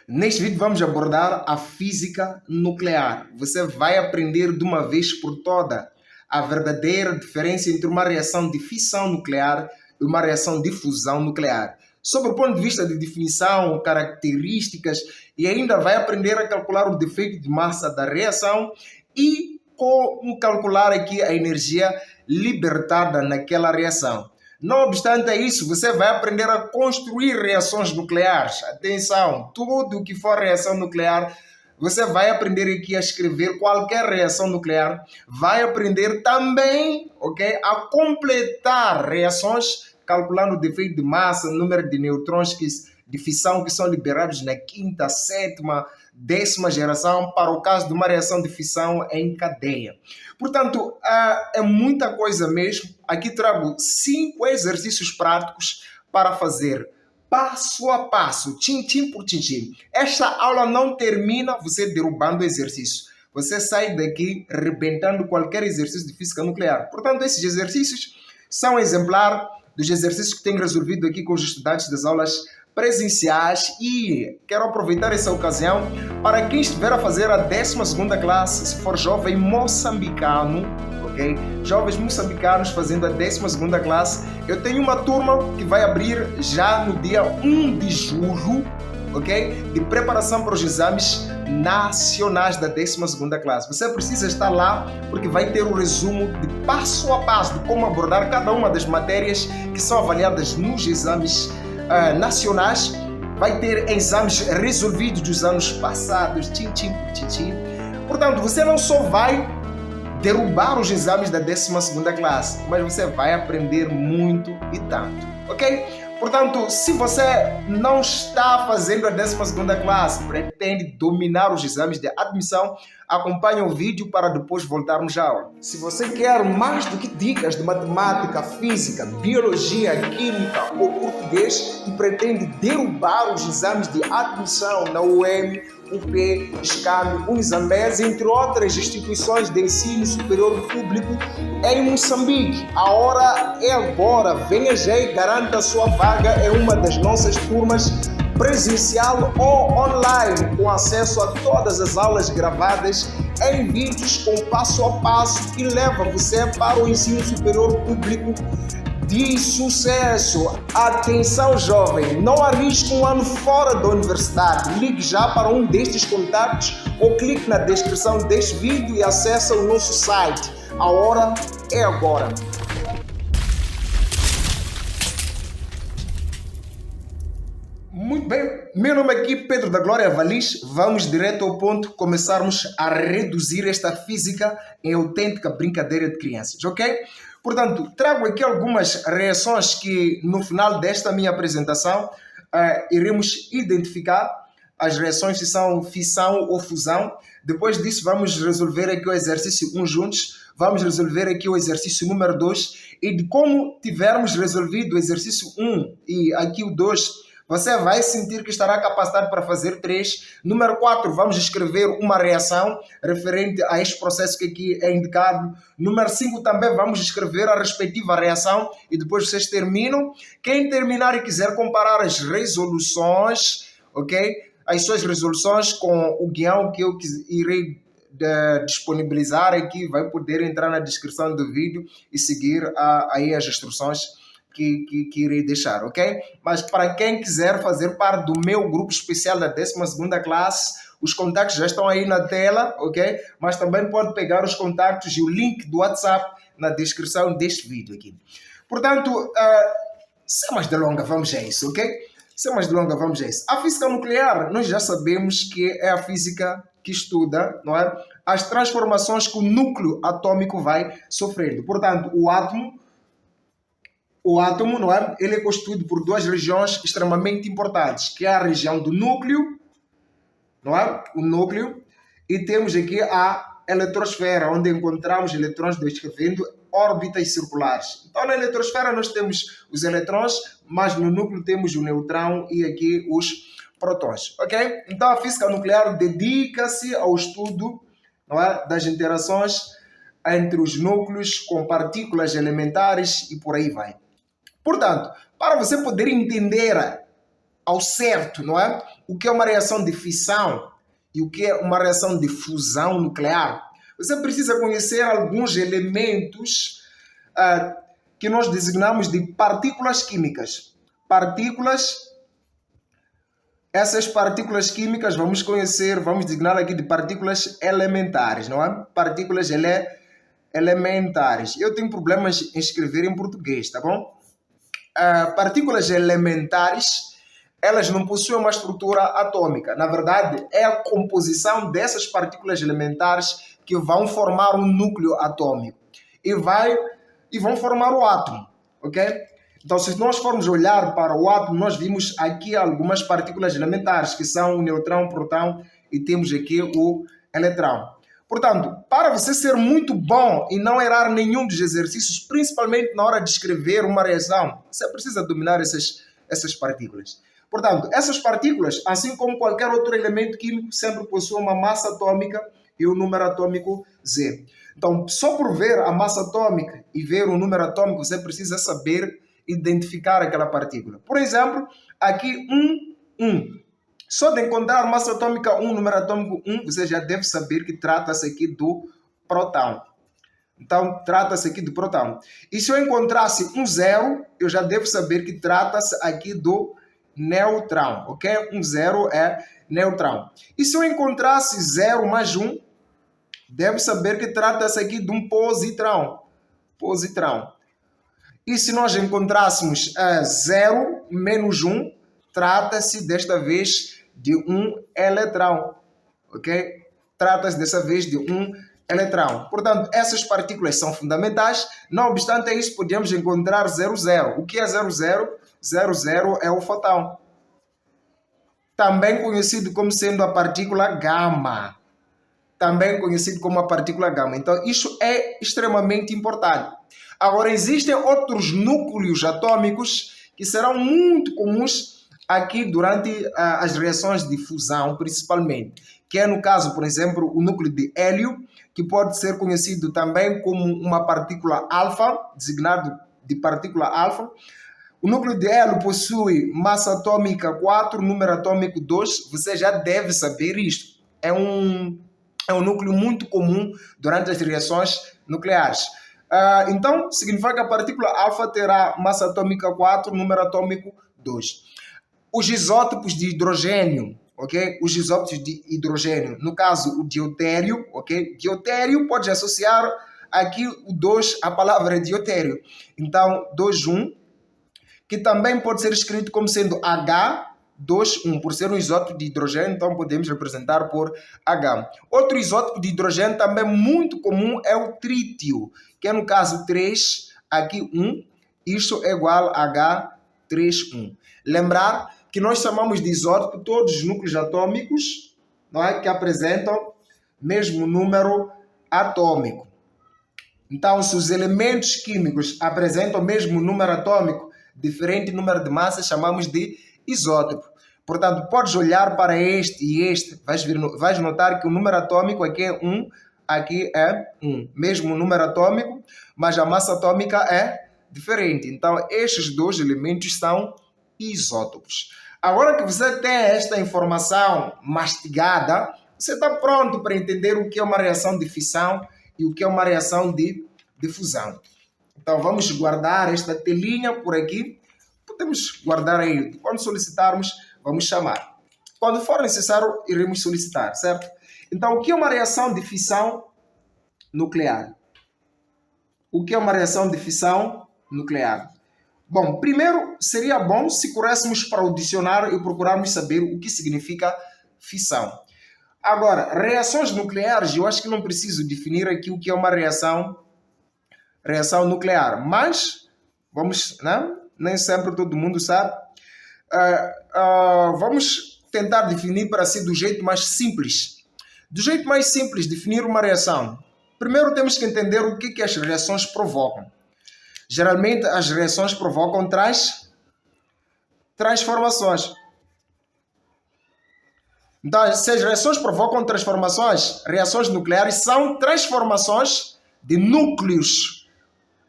Neste vídeo vamos abordar a física nuclear. Você vai aprender de uma vez por toda a verdadeira diferença entre uma reação de fissão nuclear e uma reação de fusão nuclear. Sob o ponto de vista de definição, características, e ainda vai aprender a calcular o defeito de massa da reação e como calcular aqui a energia libertada naquela reação. Não obstante isso, você vai aprender a construir reações nucleares. Atenção, tudo que for reação nuclear, você vai aprender aqui a escrever qualquer reação nuclear. Vai aprender também, ok, a completar reações, calculando o defeito de massa, número de nêutrons de fissão que são liberados na quinta, sétima, décima geração, para o caso de uma reação de fissão em cadeia. Portanto, é muita coisa mesmo. Aqui trago 5 exercícios práticos para fazer passo a passo, tintim por tintim. Esta aula não termina você derrubando o exercício. Você sai daqui rebentando qualquer exercício de física nuclear. Portanto, esses exercícios são exemplar dos exercícios que tenho resolvido aqui com os estudantes das aulas presenciais, e quero aproveitar essa ocasião para quem estiver a fazer a 12ª classe, se for jovem moçambicano, ok? Jovens moçambicanos fazendo a 12ª classe, eu tenho uma turma que vai abrir já no dia 1 de julho, ok? De preparação para os exames nacionais da 12ª classe. Você precisa estar lá porque vai ter um resumo de passo a passo de como abordar cada uma das matérias que são avaliadas nos exames nacionais. Vai ter exames resolvidos dos anos passados, tintim por tintim. Portanto, você não só vai derrubar os exames da 12ª classe, mas você vai aprender muito e tanto, ok? Portanto, se você não está fazendo a 12ª classe, pretende dominar os exames de admissão, acompanhe o vídeo para depois voltarmos à aula. Se você quer mais do que dicas de matemática, física, biologia, química ou português e pretende derrubar os exames de admissão na UEM, UP, SCAMI, Unizambés, entre outras instituições de ensino superior público em Moçambique, a hora é agora. Venha já e garanta a sua vaga em uma das nossas turmas, presencial ou online, com acesso a todas as aulas gravadas em vídeos com passo a passo que leva você para o ensino superior público de sucesso. Atenção, jovem, não arrisque um ano fora da universidade. Ligue já para um destes contatos ou clique na descrição deste vídeo e acesse o nosso site. A hora é agora. Muito bem, meu nome aqui é Pedro da Glória Valis. Vamos direto ao ponto, começarmos a reduzir esta física em autêntica brincadeira de crianças, ok? Portanto, trago aqui algumas reações que no final desta minha apresentação iremos identificar as reações que são fissão ou fusão. Depois disso vamos resolver aqui o exercício 1 juntos, vamos resolver aqui o exercício número 2, e de como tivermos resolvido o exercício 1 e aqui o 2, você vai sentir que estará capacitado para fazer 3. Número 4, vamos escrever uma reação referente a este processo que aqui é indicado. Número 5, também vamos escrever a respectiva reação e depois vocês terminam. Quem terminar e quiser comparar as resoluções, ok? As suas resoluções com o guião que eu irei disponibilizar aqui, vai poder entrar na descrição do vídeo e seguir aí as instruções que irei deixar, ok? Mas para quem quiser fazer parte do meu grupo especial da 12ª classe, os contatos já estão aí na tela, ok? Mas também pode pegar os contatos e o link do WhatsApp na descrição deste vídeo aqui. Portanto, sem mais delongas, vamos a isso, ok? Sem mais delongas, vamos a isso. A física nuclear, nós já sabemos que é a física que estuda, não é, as transformações que o núcleo atômico vai sofrendo. Portanto, o átomo, não é? Ele é constituído por duas regiões extremamente importantes, que é a região do núcleo, não é? O núcleo, e temos aqui a eletrosfera, onde encontramos eletrões descrevendo órbitas circulares. Então, na eletrosfera nós temos os eletrões, mas no núcleo temos o neutrão e aqui os prótons, ok? Então, a física nuclear dedica-se ao estudo, não é, das interações entre os núcleos com partículas elementares e por aí vai. Portanto, para você poder entender ao certo, não é? O que é uma reação de fissão e o que é uma reação de fusão nuclear, você precisa conhecer alguns elementos que nós designamos de partículas químicas. Essas partículas químicas vamos designar aqui de partículas elementares, não é? Partículas elementares. Eu tenho problemas em escrever em português, tá bom? Partículas elementares, elas não possuem uma estrutura atômica. Na verdade, é a composição dessas partículas elementares que vão formar um núcleo atômico e vão formar o átomo, ok? Então, se nós formos olhar para o átomo, nós vimos aqui algumas partículas elementares, que são o neutrão, o próton e temos aqui o eletrão. Portanto, para você ser muito bom e não errar nenhum dos exercícios, principalmente na hora de escrever uma reação, você precisa dominar essas partículas. Portanto, essas partículas, assim como qualquer outro elemento químico, sempre possuem uma massa atômica e o número atômico Z. Então, só por ver a massa atômica e ver o número atômico, você precisa saber identificar aquela partícula. Por exemplo, aqui 1. Só de encontrar massa atômica 1, número atômico 1, você já deve saber que trata-se aqui do próton. Então, trata-se aqui do próton. E se eu encontrasse 0, eu já devo saber que trata-se aqui do neutrão, ok? 0 é neutrão. E se eu encontrasse 0 mais 1, devo saber que trata-se aqui de um positrão. E se nós encontrássemos 0 menos 1, trata-se desta vez de um eletrão, ok? Trata-se dessa vez de um eletrão. Portanto, essas partículas são fundamentais. Não obstante isso, podemos encontrar 00. O que é 00? 00 é o fóton, também conhecido como sendo a partícula gama. Então, isso é extremamente importante. Agora, existem outros núcleos atômicos que serão muito comuns aqui durante as reações de fusão, principalmente, que é no caso, por exemplo, o núcleo de hélio, que pode ser conhecido também como uma partícula alfa, designado de partícula alfa. O núcleo de hélio possui massa atômica 4, número atômico 2. Você já deve saber isto. É um núcleo muito comum durante as reações nucleares. Então, significa que a partícula alfa terá massa atômica 4, número atômico 2. Os isótopos de hidrogênio, ok? Os isótopos de hidrogênio, no caso, o deutério, ok? Deutério pode associar aqui o 2 à palavra deutério. Então, 2,1, que também pode ser escrito como sendo H2,1, por ser um isótopo de hidrogênio, então podemos representar por H. Outro isótopo de hidrogênio também muito comum é o trítio, que é no caso 3, aqui 1, isso é igual a H3,1. Lembrar que nós chamamos de isótopo todos os núcleos atômicos, não é, que apresentam mesmo número atômico. Então, se os elementos químicos apresentam o mesmo número atômico, diferente número de massa, chamamos de isótopo. Portanto, podes olhar para este e este, vais notar que o número atômico aqui é 1, aqui é 1. Mesmo número atômico, mas a massa atômica é diferente. Então, estes dois elementos são isótopos. Agora que você tem esta informação mastigada, você está pronto para entender o que é uma reação de fissão e o que é uma reação de fusão. Então, vamos guardar esta telinha por aqui. Podemos guardar aí. Quando solicitarmos, vamos chamar. Quando for necessário, iremos solicitar, certo? Então, o que é uma reação de fissão nuclear? O que é uma reação de fissão nuclear? Bom, primeiro seria bom se corrêssemos para o dicionário e procurarmos saber o que significa fissão. Agora, reações nucleares, eu acho que não preciso definir aqui o que é uma reação nuclear, mas vamos, né? Nem sempre todo mundo sabe. Vamos tentar definir para si do jeito mais simples. Do jeito mais simples, definir uma reação. Primeiro temos que entender o que as reações provocam. Geralmente as reações provocam transformações. Então, se as reações provocam transformações, reações nucleares são transformações de núcleos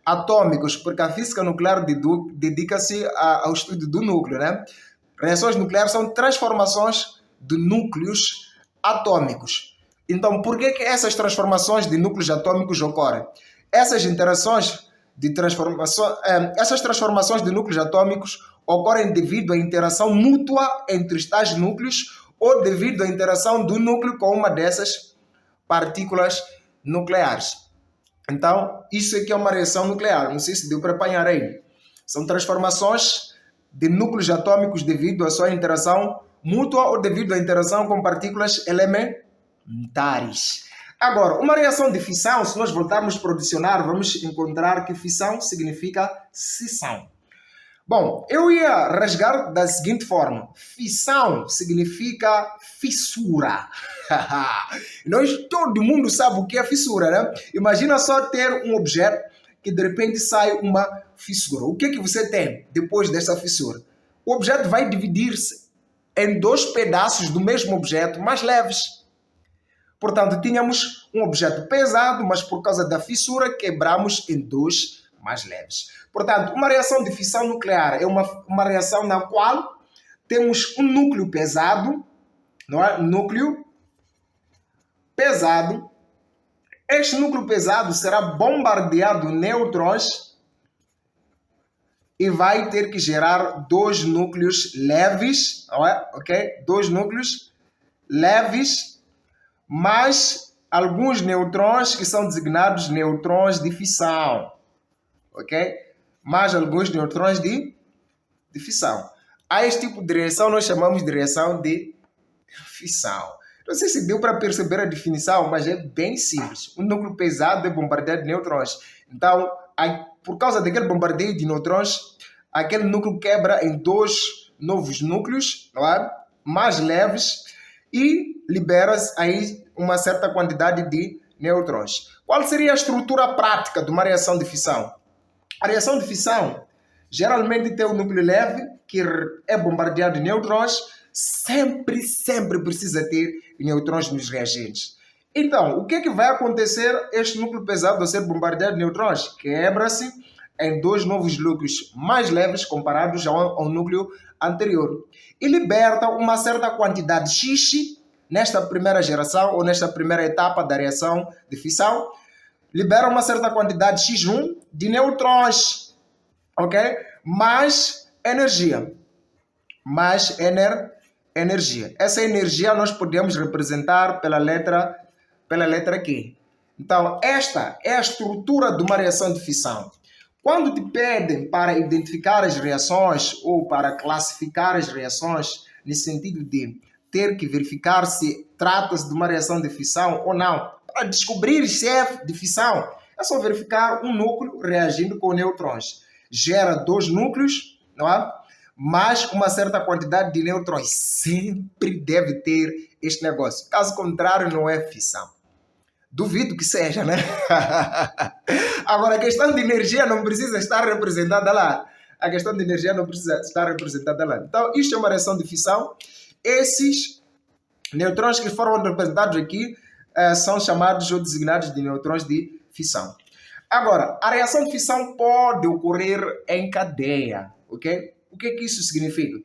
atômicos, porque a física nuclear dedica-se ao estudo do núcleo, né? Reações nucleares são transformações de núcleos atômicos. Então, por que essas transformações de núcleos atômicos ocorrem? Essas transformações de núcleos atômicos ocorrem devido à interação mútua entre os tais núcleos ou devido à interação do núcleo com uma dessas partículas nucleares. Então, isso aqui é uma reação nuclear. Não sei se deu para apanhar aí. São transformações de núcleos atômicos devido à sua interação mútua ou devido à interação com partículas elementares. Agora, uma reação de fissão, se nós voltarmos para o dicionário, vamos encontrar que fissão significa cisão. Bom, eu ia rasgar da seguinte forma. Fissão significa fissura. Todo mundo sabe o que é fissura, né? Imagina só ter um objeto que de repente sai uma fissura. O que é que você tem depois dessa fissura? O objeto vai dividir-se em dois pedaços do mesmo objeto mais leves. Portanto, tínhamos um objeto pesado, mas por causa da fissura quebramos em dois mais leves. Portanto, uma reação de fissão nuclear é uma reação na qual temos um núcleo pesado, não é? Núcleo pesado. Este núcleo pesado será bombardeado de nêutrons e vai ter que gerar dois núcleos leves, não é? Ok? Dois núcleos leves, mais alguns nêutrons que são designados nêutrons de fissão. Ok? Mais alguns nêutrons de fissão. A este tipo de reação nós chamamos de reação de fissão. Não sei se deu para perceber a definição, mas é bem simples. Um núcleo pesado é bombardeado de nêutrons. Então, por causa daquele bombardeio de nêutrons, aquele núcleo quebra em dois novos núcleos, não é? Mais leves, e libera-se aí uma certa quantidade de nêutrons. Qual seria a estrutura prática de uma reação de fissão? A reação de fissão geralmente tem um núcleo leve que é bombardeado de nêutrons, sempre precisa ter nêutrons nos reagentes. Então, o que é que vai acontecer? Este núcleo pesado, ao ser bombardeado de nêutrons, quebra-se em dois novos núcleos mais leves comparados ao núcleo anterior e liberta uma certa quantidade X nesta primeira geração ou nesta primeira etapa da reação de fissão. Libera uma certa quantidade X1 de nêutrons, ok? Mais energia. Energia. Essa energia nós podemos representar pela letra Q. Então, esta é a estrutura de uma reação de fissão. Quando te pedem para identificar as reações ou para classificar as reações, nesse sentido de ter que verificar se trata-se de uma reação de fissão ou não, para descobrir se é de fissão, é só verificar um núcleo reagindo com nêutrons. Gera dois núcleos, não é? Mais uma certa quantidade de nêutrons. Sempre deve ter este negócio. Caso contrário, não é fissão. Duvido que seja, né? Agora, a questão de energia não precisa estar representada lá. A questão de energia não precisa estar representada lá. Então, isto é uma reação de fissão. Esses nêutrons que foram representados aqui são chamados ou designados de nêutrons de fissão. Agora, a reação de fissão pode ocorrer em cadeia, ok? O que isso significa?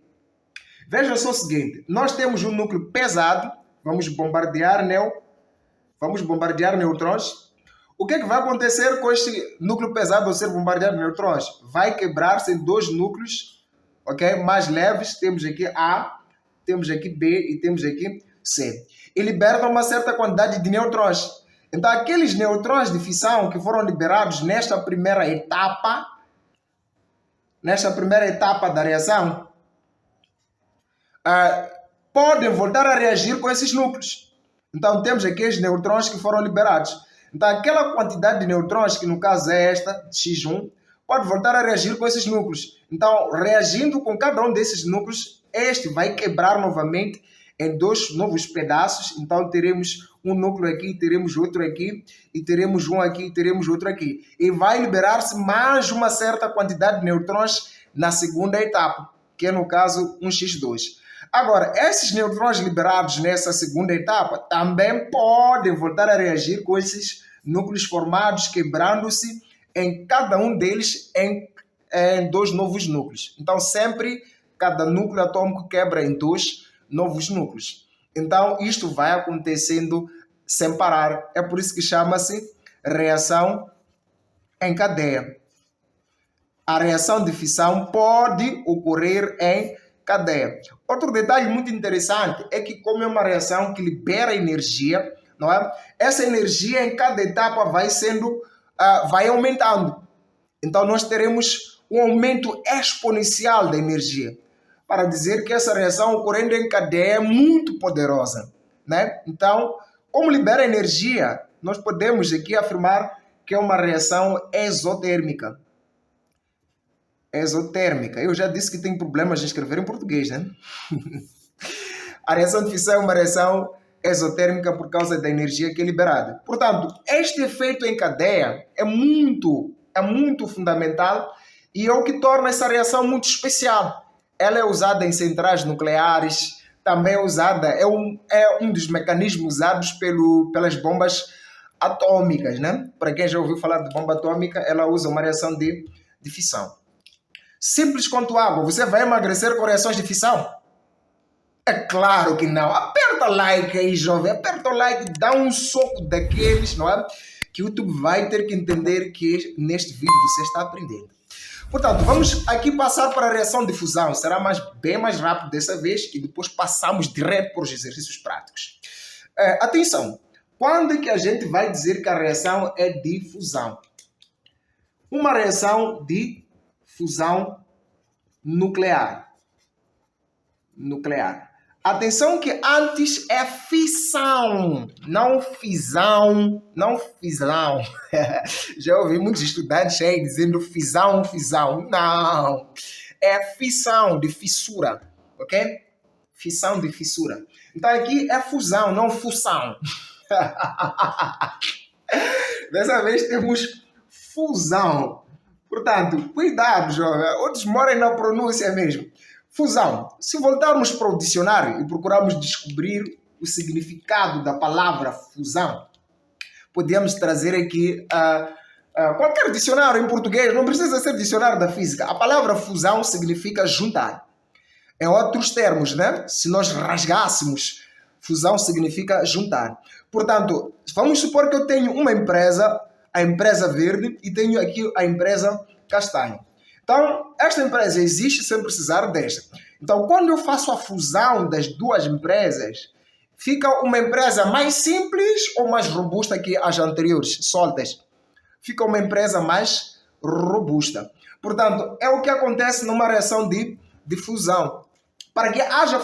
Veja só o seguinte, nós temos um núcleo pesado, vamos bombardear nêutrons. O que vai acontecer com este núcleo pesado ao ser bombardeado de nêutrons? Vai quebrar-se em dois núcleos, ok? Mais leves, temos aqui A, temos aqui B e temos aqui C. E liberta uma certa quantidade de nêutrons. Então, aqueles nêutrons de fissão que foram liberados nesta primeira etapa da reação, podem voltar a reagir com esses núcleos. Então, temos aqui os nêutrons que foram liberados. Então, aquela quantidade de nêutrons, que no caso é esta, X1, pode voltar a reagir com esses núcleos. Então, reagindo com cada um desses núcleos, este vai quebrar novamente em dois novos pedaços. Então, teremos um núcleo aqui, teremos outro aqui, e teremos um aqui, e teremos outro aqui. E vai liberar-se mais uma certa quantidade de nêutrons na segunda etapa, que é, no caso, um X2. Agora, esses nêutrons liberados nessa segunda etapa também podem voltar a reagir com esses núcleos formados, quebrando-se em cada um deles em dois novos núcleos. Então, sempre cada núcleo atômico quebra em 2 novos núcleos. Então, isto vai acontecendo sem parar. É por isso que chama-se reação em cadeia. A reação de fissão pode ocorrer em cadeia. Outro detalhe muito interessante é que, como é uma reação que libera energia, não é? Essa energia em cada etapa vai aumentando. Então, nós teremos um aumento exponencial da energia, para dizer que essa reação ocorrendo em cadeia é muito poderosa, né? Então, como libera energia, nós podemos aqui afirmar que é uma reação exotérmica. Exotérmica. Eu já disse que tem problemas em escrever em português, né? A reação de fissão é uma reação exotérmica por causa da energia que é liberada. Portanto, este efeito em cadeia é muito fundamental e é o que torna essa reação muito especial. Ela é usada em centrais nucleares, também é usada, é um dos mecanismos usados pelas bombas atômicas, né? Para quem já ouviu falar de bomba atômica, ela usa uma reação de fissão. Simples quanto água, você vai emagrecer com reações de fissão? É claro que não. Aperta o like aí, jovem. Aperta o like, dá um soco daqueles, não é? Que o YouTube vai ter que entender que neste vídeo você está aprendendo. Portanto, vamos aqui passar para a reação de fusão. Será bem mais rápido dessa vez e depois passamos direto para os exercícios práticos. Atenção, quando é que a gente vai dizer que a reação é de fusão? Uma reação de fusão nuclear. Atenção que antes é fissão, não fisão, não fisão. Já ouvi muitos estudantes aí dizendo fisão. Não, é fissão, de fissura, ok? Fissão de fissura. Então aqui é fusão, não fusão. Dessa vez temos fusão. Portanto, cuidado, jovem. Outros moram na pronúncia mesmo. Fusão. Se voltarmos para o dicionário e procurarmos descobrir o significado da palavra fusão, podemos trazer aqui qualquer dicionário em português, não precisa ser dicionário da física. A palavra fusão significa juntar. Em outros termos, né? Se nós rasgássemos, fusão significa juntar. Portanto, vamos supor que eu tenho uma empresa, a empresa verde, e tenho aqui a empresa castanha. Então, esta empresa existe sem precisar desta. Então, quando eu faço a fusão das duas empresas, fica uma empresa mais simples ou mais robusta que as anteriores, soltas? Fica uma empresa mais robusta. Portanto, é o que acontece numa reação de fusão. Para que haja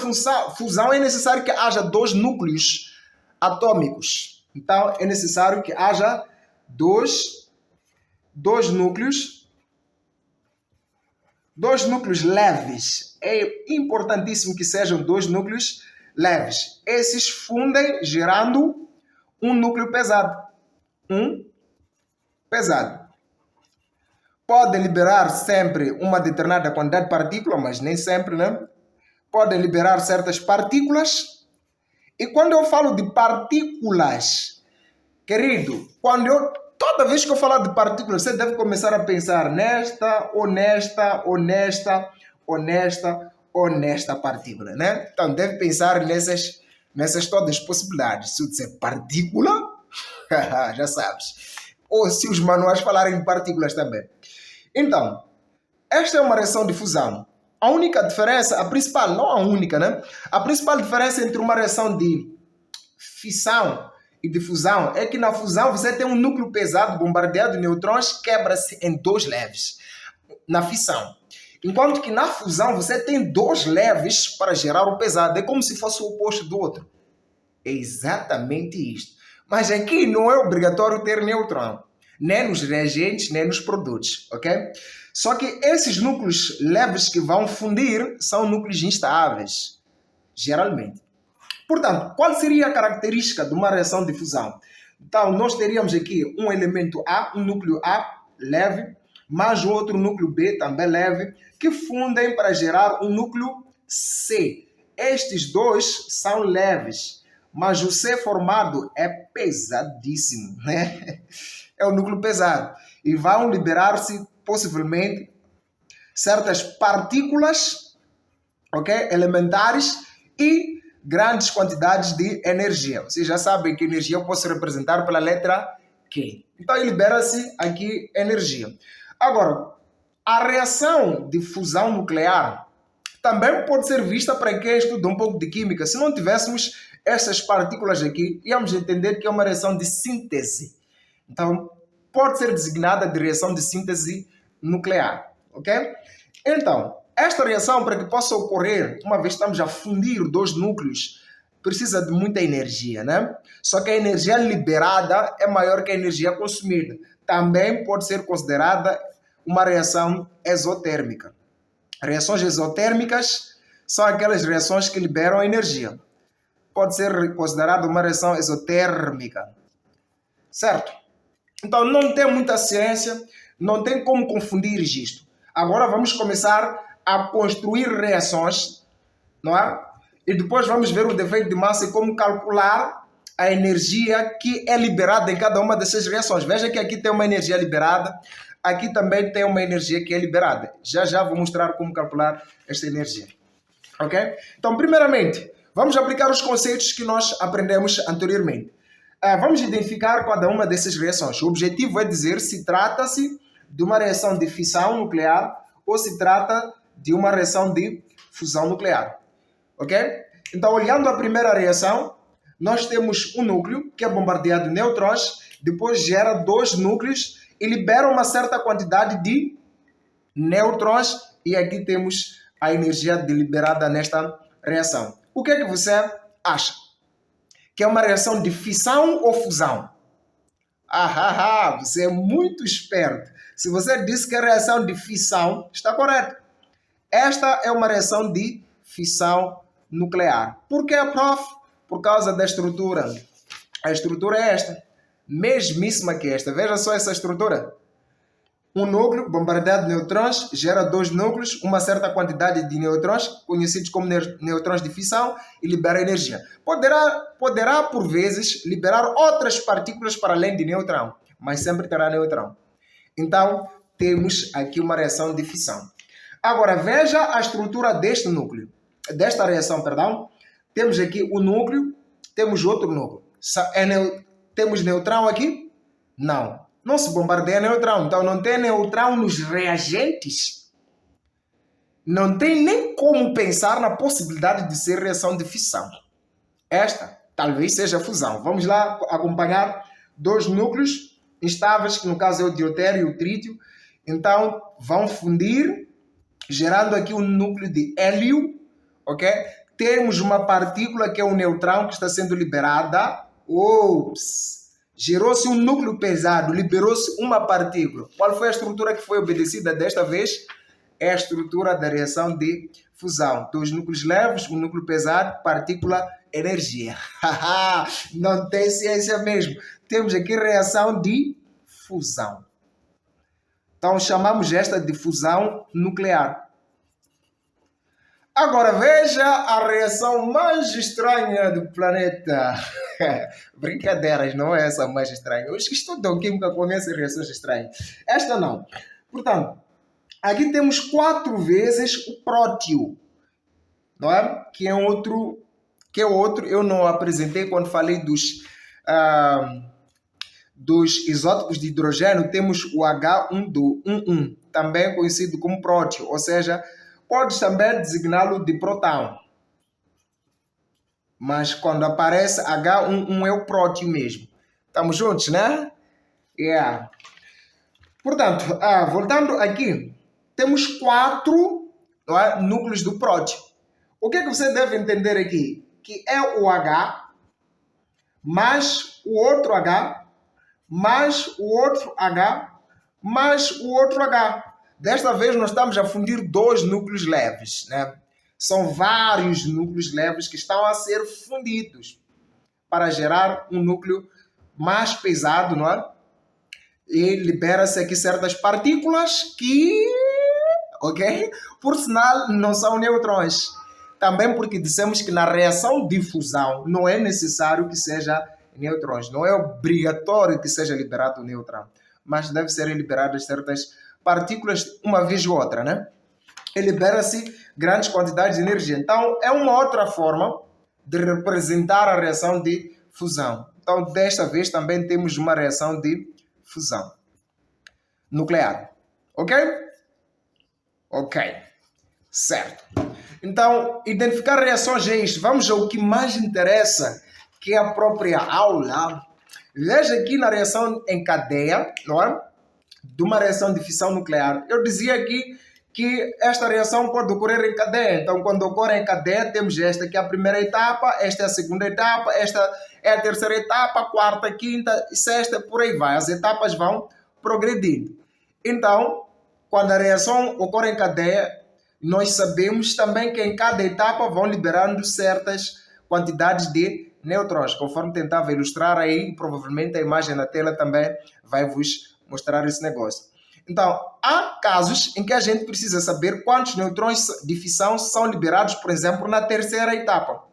fusão, é necessário que haja 2 núcleos atômicos. Então, é necessário que haja dois núcleos leves. É importantíssimo que sejam 2 núcleos leves. Esses fundem gerando um núcleo pesado. Podem liberar sempre uma determinada quantidade de partículas, mas nem sempre, né? Podem liberar certas partículas. E quando eu falo de partículas, querido, toda vez que eu falar de partículas, você deve começar a pensar nesta partícula, né? Então, deve pensar nessas todas as possibilidades. Se eu disser partícula, já sabes. Ou se os manuais falarem de partículas também. Então, esta é uma reação de fusão. A única diferença, a principal, não a única, né? A principal diferença entre uma reação de fissão e de fusão é que na fusão você tem um núcleo pesado bombardeado de nêutrons, quebra-se em 2 leves na fissão. Enquanto que na fusão você tem 2 leves para gerar o pesado. É como se fosse o oposto do outro. É exatamente isto. Mas aqui não é obrigatório ter nêutron. Nem nos reagentes, nem nos produtos. Ok? Só que esses núcleos leves que vão fundir são núcleos instáveis. Geralmente. Portanto, qual seria a característica de uma reação de fusão? Então, nós teríamos aqui um elemento A, um núcleo A leve, mais outro núcleo B também leve, que fundem para gerar um núcleo C. Estes 2 são leves, mas o C formado é pesadíssimo, né? É o núcleo pesado. E vão liberar-se, possivelmente, certas partículas ok? Elementares e grandes quantidades de energia. Vocês já sabem que energia eu posso representar pela letra Q. Então, libera-se aqui energia. Agora, a reação de fusão nuclear também pode ser vista para quem estuda um pouco de química. Se não tivéssemos essas partículas aqui, íamos entender que é uma reação de síntese. Então, pode ser designada de reação de síntese nuclear, ok? Então, esta reação, para que possa ocorrer, uma vez que estamos a fundir dois núcleos, precisa de muita energia, né? Só que a energia liberada é maior que a energia consumida. Também pode ser considerada uma reação exotérmica. Reações exotérmicas são aquelas reações que liberam energia. Pode ser considerada uma reação exotérmica. Certo? Então não tem muita ciência, não tem como confundir isto. Agora vamos começar a construir reações, não é? E depois vamos ver o defeito de massa e como calcular a energia que é liberada em cada uma dessas reações. Veja que aqui tem uma energia liberada, aqui também tem uma energia que é liberada. Já já vou mostrar como calcular esta energia. Ok? Então, primeiramente, vamos aplicar os conceitos que nós aprendemos anteriormente. Vamos identificar cada uma dessas reações. O objetivo é dizer se trata-se de uma reação de fissão nuclear ou se trata de uma reação de fusão nuclear. Ok? Então, olhando a primeira reação, nós temos um núcleo que é bombardeado de nêutrons, depois gera dois núcleos e libera uma certa quantidade de nêutrons e aqui temos a energia liberada nesta reação. O que é que você acha? Que é uma reação de fissão ou fusão? Você é muito esperto. Se você disse que é reação de fissão, está correto. Esta é uma reação de fissão nuclear. Por que, prof? Por causa da estrutura. A estrutura é esta. Mesmíssima que esta. Veja só essa estrutura. Um núcleo bombardeado de nêutrons gera dois núcleos, uma certa quantidade de nêutrons, conhecidos como nêutrons de fissão, e libera energia. Poderá, por vezes, liberar outras partículas para além de nêutron, mas sempre terá nêutron. Então, temos aqui uma reação de fissão. Agora, veja a estrutura deste núcleo. Desta reação, perdão. Temos aqui o núcleo, temos outro núcleo. Temos nêutron aqui? Não. Não se bombardeia nêutron. Então, não tem nêutron nos reagentes. Não tem nem como pensar na possibilidade de ser reação de fissão. Esta talvez seja fusão. Vamos lá acompanhar dois núcleos instáveis, que no caso é o deutério e o trítio. Então, vão fundir, gerando aqui um núcleo de hélio. Ok? Temos uma partícula que é o nêutron que está sendo liberada. Ops! Gerou-se um núcleo pesado, liberou-se uma partícula. Qual foi a estrutura que foi obedecida desta vez? É a estrutura da reação de fusão. Dois núcleos leves, um núcleo pesado, partícula, energia. Não tem ciência mesmo. Temos aqui reação de fusão. Então chamamos esta de fusão nuclear. Agora veja a reação mais estranha do planeta. Brincadeiras, não é essa mais estranha. Os que estudam química conhecem reações estranhas. Esta não. Portanto, aqui temos 4 vezes o prótio, não é? Que é outro eu não apresentei quando falei dos isótopos de hidrogênio. Temos o H11, também conhecido como prótio, ou seja, pode também designá-lo de próton. Mas quando aparece H11 é o prótio mesmo. Estamos juntos, né? Yeah. Portanto, voltando aqui, temos 4 núcleos do prótio. O que é que você deve entender aqui? Que é o H, mais o outro H, mais o outro H, mais o outro H. Desta vez nós estamos a fundir 2 núcleos leves, né? São vários núcleos leves que estão a ser fundidos para gerar um núcleo mais pesado, não é? E libera-se aqui certas partículas que, ok? Por sinal, não são nêutrons. Também porque dissemos que na reação de fusão não é necessário que seja nêutrons. Não é obrigatório que seja liberado o nêutron, mas deve ser liberadas certas partículas uma vez ou outra, né? E libera-se grandes quantidades de energia. Então, é uma outra forma de representar a reação de fusão. Então, desta vez também temos uma reação de fusão nuclear. Ok? Ok. Certo. Então, identificar reações é isto. Vamos ao que mais interessa, que é a própria aula. Veja aqui na reação em cadeia, não é? De uma reação de fissão nuclear. Eu dizia aqui que esta reação pode ocorrer em cadeia. Então, quando ocorre em cadeia, temos esta que é a primeira etapa, esta é a segunda etapa, esta é a terceira etapa, quarta, quinta e sexta, por aí vai. As etapas vão progredindo. Então, quando a reação ocorre em cadeia, nós sabemos também que em cada etapa vão liberando certas quantidades de nêutrons, conforme tentava ilustrar aí, provavelmente a imagem na tela também vai vos mostrar esse negócio. Então, há casos em que a gente precisa saber quantos nêutrons de fissão são liberados, por exemplo, na terceira etapa.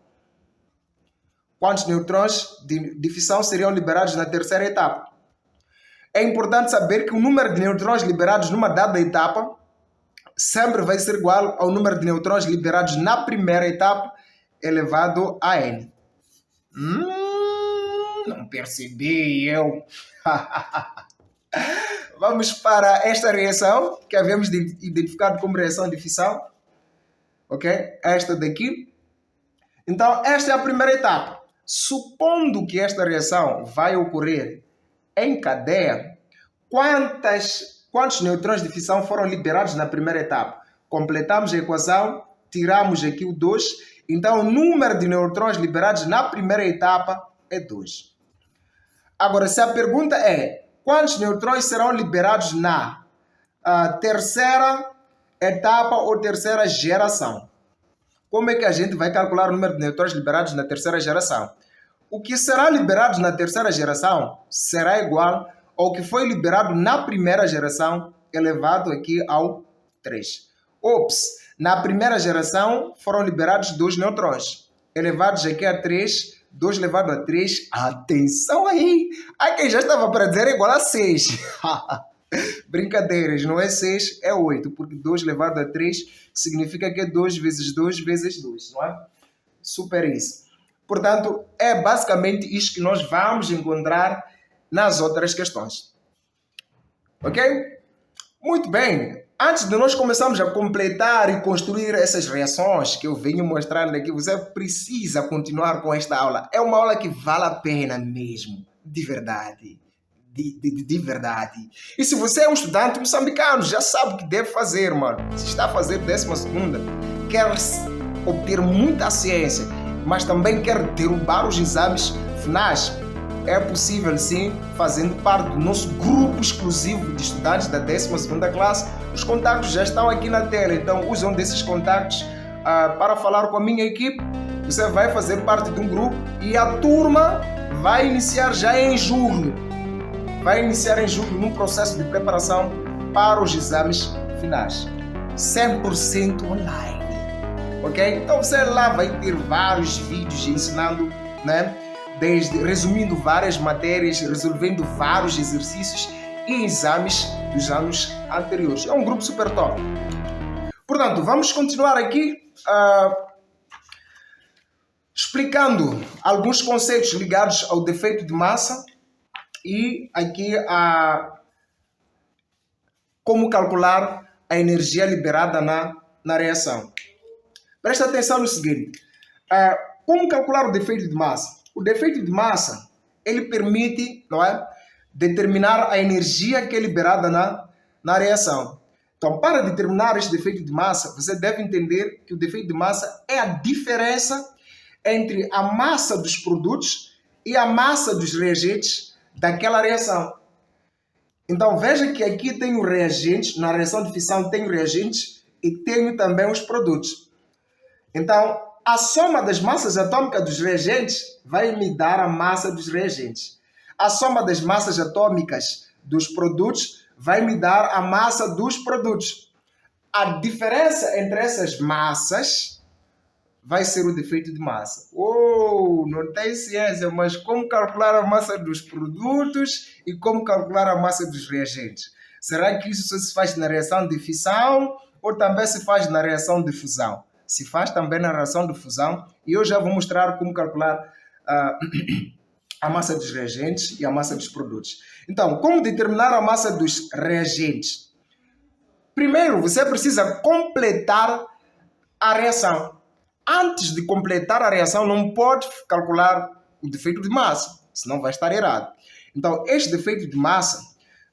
Quantos nêutrons de fissão seriam liberados na terceira etapa? É importante saber que o número de nêutrons liberados numa dada etapa sempre vai ser igual ao número de nêutrons liberados na primeira etapa elevado a n. Não percebi eu. Vamos para esta reação que havíamos identificado como reação de fissão. Ok? Esta daqui. Então, esta é a primeira etapa. Supondo que esta reação vai ocorrer em cadeia, quantos nêutrons de fissão foram liberados na primeira etapa? Completamos a equação, tiramos aqui o 2. Então, o número de nêutrons liberados na primeira etapa é 2. Agora, se a pergunta é quantos nêutrons serão liberados na terceira etapa ou terceira geração? Como é que a gente vai calcular o número de nêutrons liberados na terceira geração? O que será liberado na terceira geração será igual ao que foi liberado na primeira geração, elevado aqui ao 3. Na primeira geração foram liberados 2 nêutrons, elevados aqui a 3, 2 elevado a 3. Atenção aí! Há quem já estava para dizer igual a 6. Brincadeiras, não é 6, é 8, porque 2 elevado a 3 significa que é 2 vezes 2 vezes 2, não é? Super isso. Portanto, é basicamente isto que nós vamos encontrar nas outras questões. Ok? Muito bem. Antes de nós começarmos a completar e construir essas reações que eu venho mostrando aqui, você precisa continuar com esta aula. É uma aula que vale a pena mesmo, de verdade. De verdade. E se você é um estudante moçambicano, já sabe o que deve fazer, mano. Se está a fazer 12ª, quer obter muita ciência, mas também quer derrubar os exames finais, é possível sim, fazendo parte do nosso grupo exclusivo de estudantes da 12ª classe. Os contatos já estão aqui na tela, então usam desses contatos para falar com a minha equipe. Você vai fazer parte de um grupo e a turma vai iniciar já em julho. Vai iniciar em julho num processo de preparação para os exames finais. 100% online. Ok? Então você lá vai ter vários vídeos ensinando, né? Resumindo várias matérias, resolvendo vários exercícios e exames dos anos anteriores. É um grupo super top. Portanto, vamos continuar aqui explicando alguns conceitos ligados ao defeito de massa e aqui como calcular a energia liberada na reação. Presta atenção no seguinte. Como calcular o defeito de massa? O defeito de massa, ele permite, não é, determinar a energia que é liberada na reação. Então, para determinar este defeito de massa, você deve entender que o defeito de massa é a diferença entre a massa dos produtos e a massa dos reagentes daquela reação. Então, veja que aqui tenho reagentes, na reação de fissão tenho reagentes e tenho também os produtos. Então, a soma das massas atômicas dos reagentes vai me dar a massa dos reagentes. A soma das massas atômicas dos produtos vai me dar a massa dos produtos. A diferença entre essas massas vai ser o defeito de massa. Não tem ciência, mas como calcular a massa dos produtos e como calcular a massa dos reagentes? Será que isso só se faz na reação de fissão ou também se faz na reação de fusão. Se faz também na reação de fusão e eu já vou mostrar como calcular a massa dos reagentes e a massa dos produtos. Então, como determinar a massa dos reagentes? Primeiro, você precisa completar a reação. Antes de completar a reação, não pode calcular o defeito de massa, senão vai estar errado. Então, este defeito de massa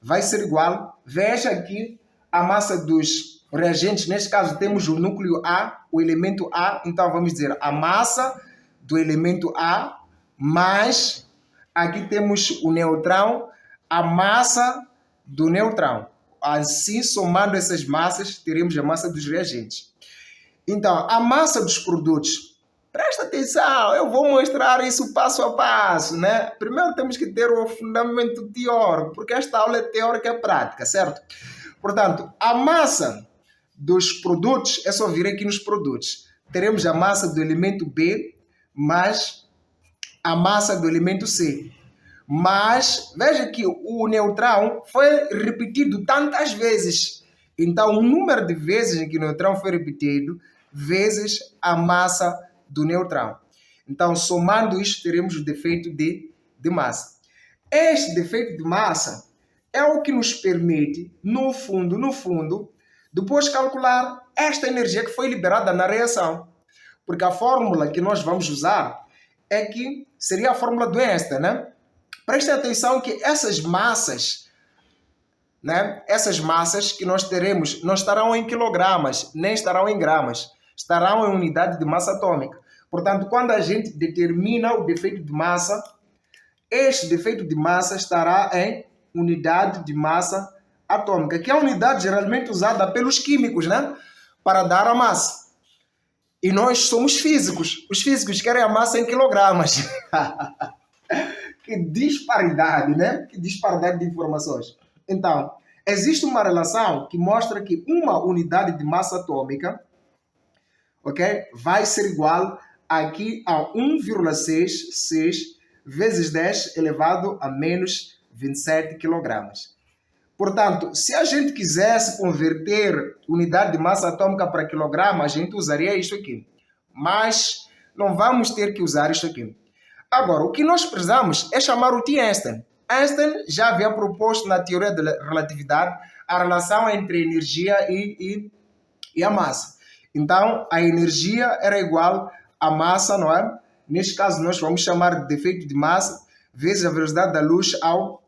vai ser igual, veja aqui a massa dos reagentes, neste caso temos o núcleo A, o elemento A, então vamos dizer a massa do elemento A mais, aqui temos o neutrão, a massa do neutrão. Assim, somando essas massas, teremos a massa dos reagentes. Então, a massa dos produtos. Presta atenção, eu vou mostrar isso passo a passo, né? Primeiro temos que ter o fundamento teórico, porque esta aula é teórica e prática, certo? Portanto, a massa dos produtos, é só vir aqui nos produtos. Teremos a massa do elemento B mais a massa do elemento C. Mas, veja que o neutrão foi repetido tantas vezes. Então, o número de vezes em que o neutrão foi repetido, vezes a massa do neutrão. Então, somando isto, teremos o defeito de massa. Este defeito de massa é o que nos permite, no fundo, depois calcular esta energia que foi liberada na reação. Porque a fórmula que nós vamos usar é que seria a fórmula do Einstein, né? Prestem atenção que essas massas, né? Essas massas que nós teremos não estarão em quilogramas, nem estarão em gramas. Estarão em unidade de massa atômica. Portanto, quando a gente determina o defeito de massa, este defeito de massa estará em unidade de massa atômica, que é a unidade geralmente usada pelos químicos, né? Para dar a massa. E nós somos físicos. Os físicos querem a massa em quilogramas. Que disparidade, né? Que disparidade de informações. Então, existe uma relação que mostra que uma unidade de massa atômica, ok, vai ser igual aqui a 1,66 vezes 10 elevado a menos 27 quilogramas. Portanto, se a gente quisesse converter unidade de massa atômica para quilograma, a gente usaria isso aqui. Mas não vamos ter que usar isso aqui. Agora, o que nós precisamos é chamar o T. Einstein. Einstein já havia proposto na teoria da relatividade a relação entre a energia e a massa. Então, a energia era igual à massa, não é? Neste caso, nós vamos chamar de defeito de massa vezes a velocidade da luz ao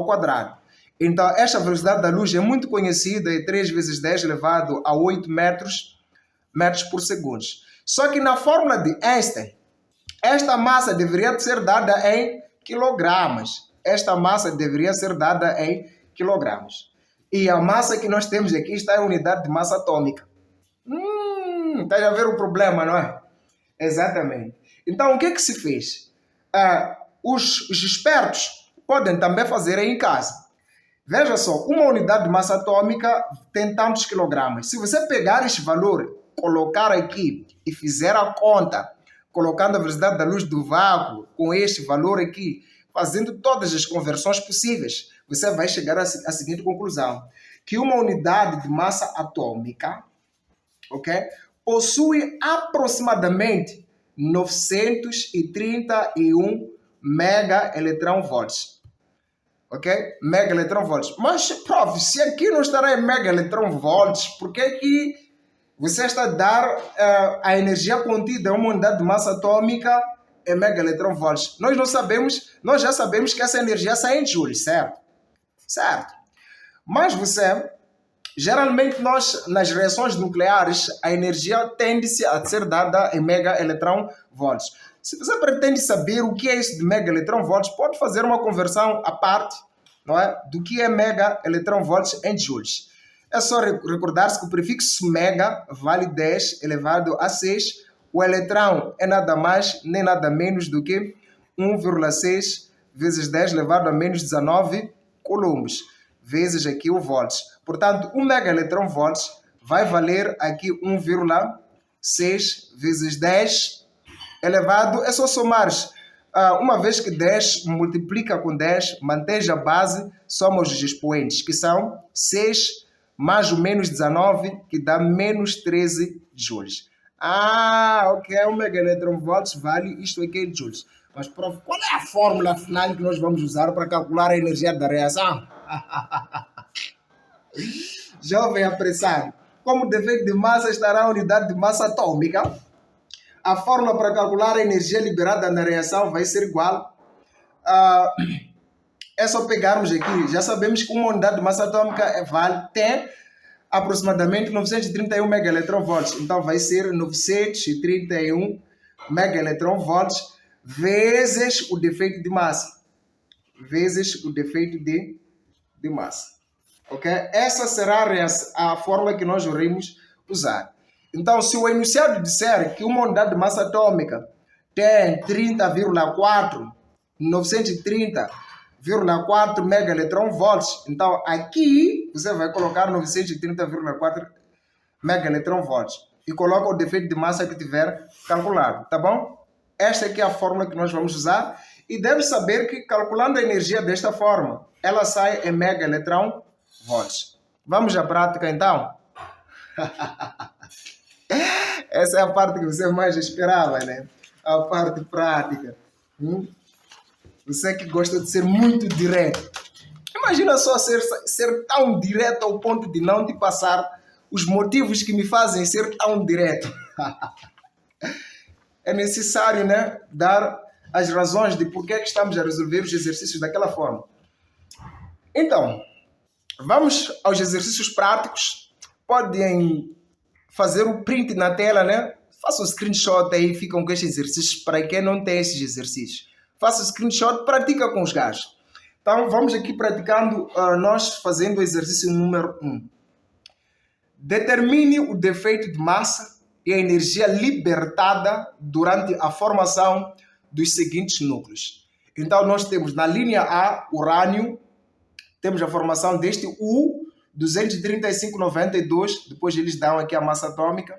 quadrado. Então, esta velocidade da luz é muito conhecida, é 3 vezes 10 elevado a 8 metros por segundo. Só que na fórmula de Einstein, esta massa deveria ser dada em quilogramas. Esta massa deveria ser dada em quilogramas. E a massa que nós temos aqui está em unidade de massa atômica. Está a ver o problema, não é? Exatamente. Então, o que se fez? Os espertos podem também fazer aí em casa. Veja só, uma unidade de massa atômica tem tantos quilogramas. Se você pegar este valor, colocar aqui e fizer a conta, colocando a velocidade da luz do vácuo com este valor aqui, fazendo todas as conversões possíveis, você vai chegar à seguinte conclusão, que uma unidade de massa atômica, ok, possui aproximadamente 931 megaelectronvolts. Ok? Megaelectronvolts. Mas, prof, se aqui não estará em megaelectronvolts, por que você está a dar a energia contida em uma unidade de massa atômica em megaelectronvolts? Nós já sabemos que essa energia sai em joules, certo? Certo. Mas geralmente nas reações nucleares, a energia tende a ser dada em megaelectronvolts. Se você pretende saber o que é isso de megaelectronvolts, pode fazer uma conversão à parte, não é? Do que é megaelectronvolts em joules. É só recordar-se que o prefixo mega vale 10 elevado a 6. O eletrão é nada mais nem nada menos do que 1,6 vezes 10 elevado a menos 19 coulombs, vezes aqui o volts. Portanto, 1 megaelectronvolts vai valer aqui 1,6 vezes 10 elevado, é só somar. Uma vez que 10 multiplica com 10, mantém a base, soma os expoentes, que são 6 mais o menos 19, que dá menos 13 joules. Ah, ok, 1 megaelectronvolts vale isto aqui em joules. Mas, prof, qual é a fórmula final que nós vamos usar para calcular a energia da reação? Jovem apressado, como defeito de massa estará a unidade de massa atômica, a fórmula para calcular a energia liberada na reação vai ser igual a... É só pegarmos aqui, já sabemos que uma unidade de massa atômica tem aproximadamente 931 megaelectronvolts. Então vai ser 931 megaelectronvolts vezes o defeito de massa. Vezes o defeito de massa. Ok? Essa será a fórmula que nós iremos usar. Então, se o enunciado disser que uma unidade de massa atômica tem 30,4, 930,4 megaelectronvolts, então aqui você vai colocar 930,4 megaelectronvolts e coloca o defeito de massa que tiver calculado, tá bom? Esta aqui é a fórmula que nós vamos usar e deve saber que calculando a energia desta forma, ela sai em megaelectronvolts. Vamos à prática então? Essa é a parte que você mais esperava, né? A parte prática. Você que gosta de ser muito direto. Imagina só ser tão direto ao ponto de não te passar os motivos que me fazem ser tão direto. É necessário, né, dar as razões de por que estamos a resolver os exercícios daquela forma. Então, vamos aos exercícios práticos. Podem fazer o print na tela, né? Faça um screenshot aí, ficam com estes exercícios para quem não tem esses exercícios. Faça o screenshot, pratica com os gajos. Então, vamos aqui praticando, nós fazendo o exercício número 1. Determine o defeito de massa e a energia libertada durante a formação dos seguintes núcleos. Então, nós temos na linha A, urânio, temos a formação deste U, 235,92, depois eles dão aqui a massa atômica.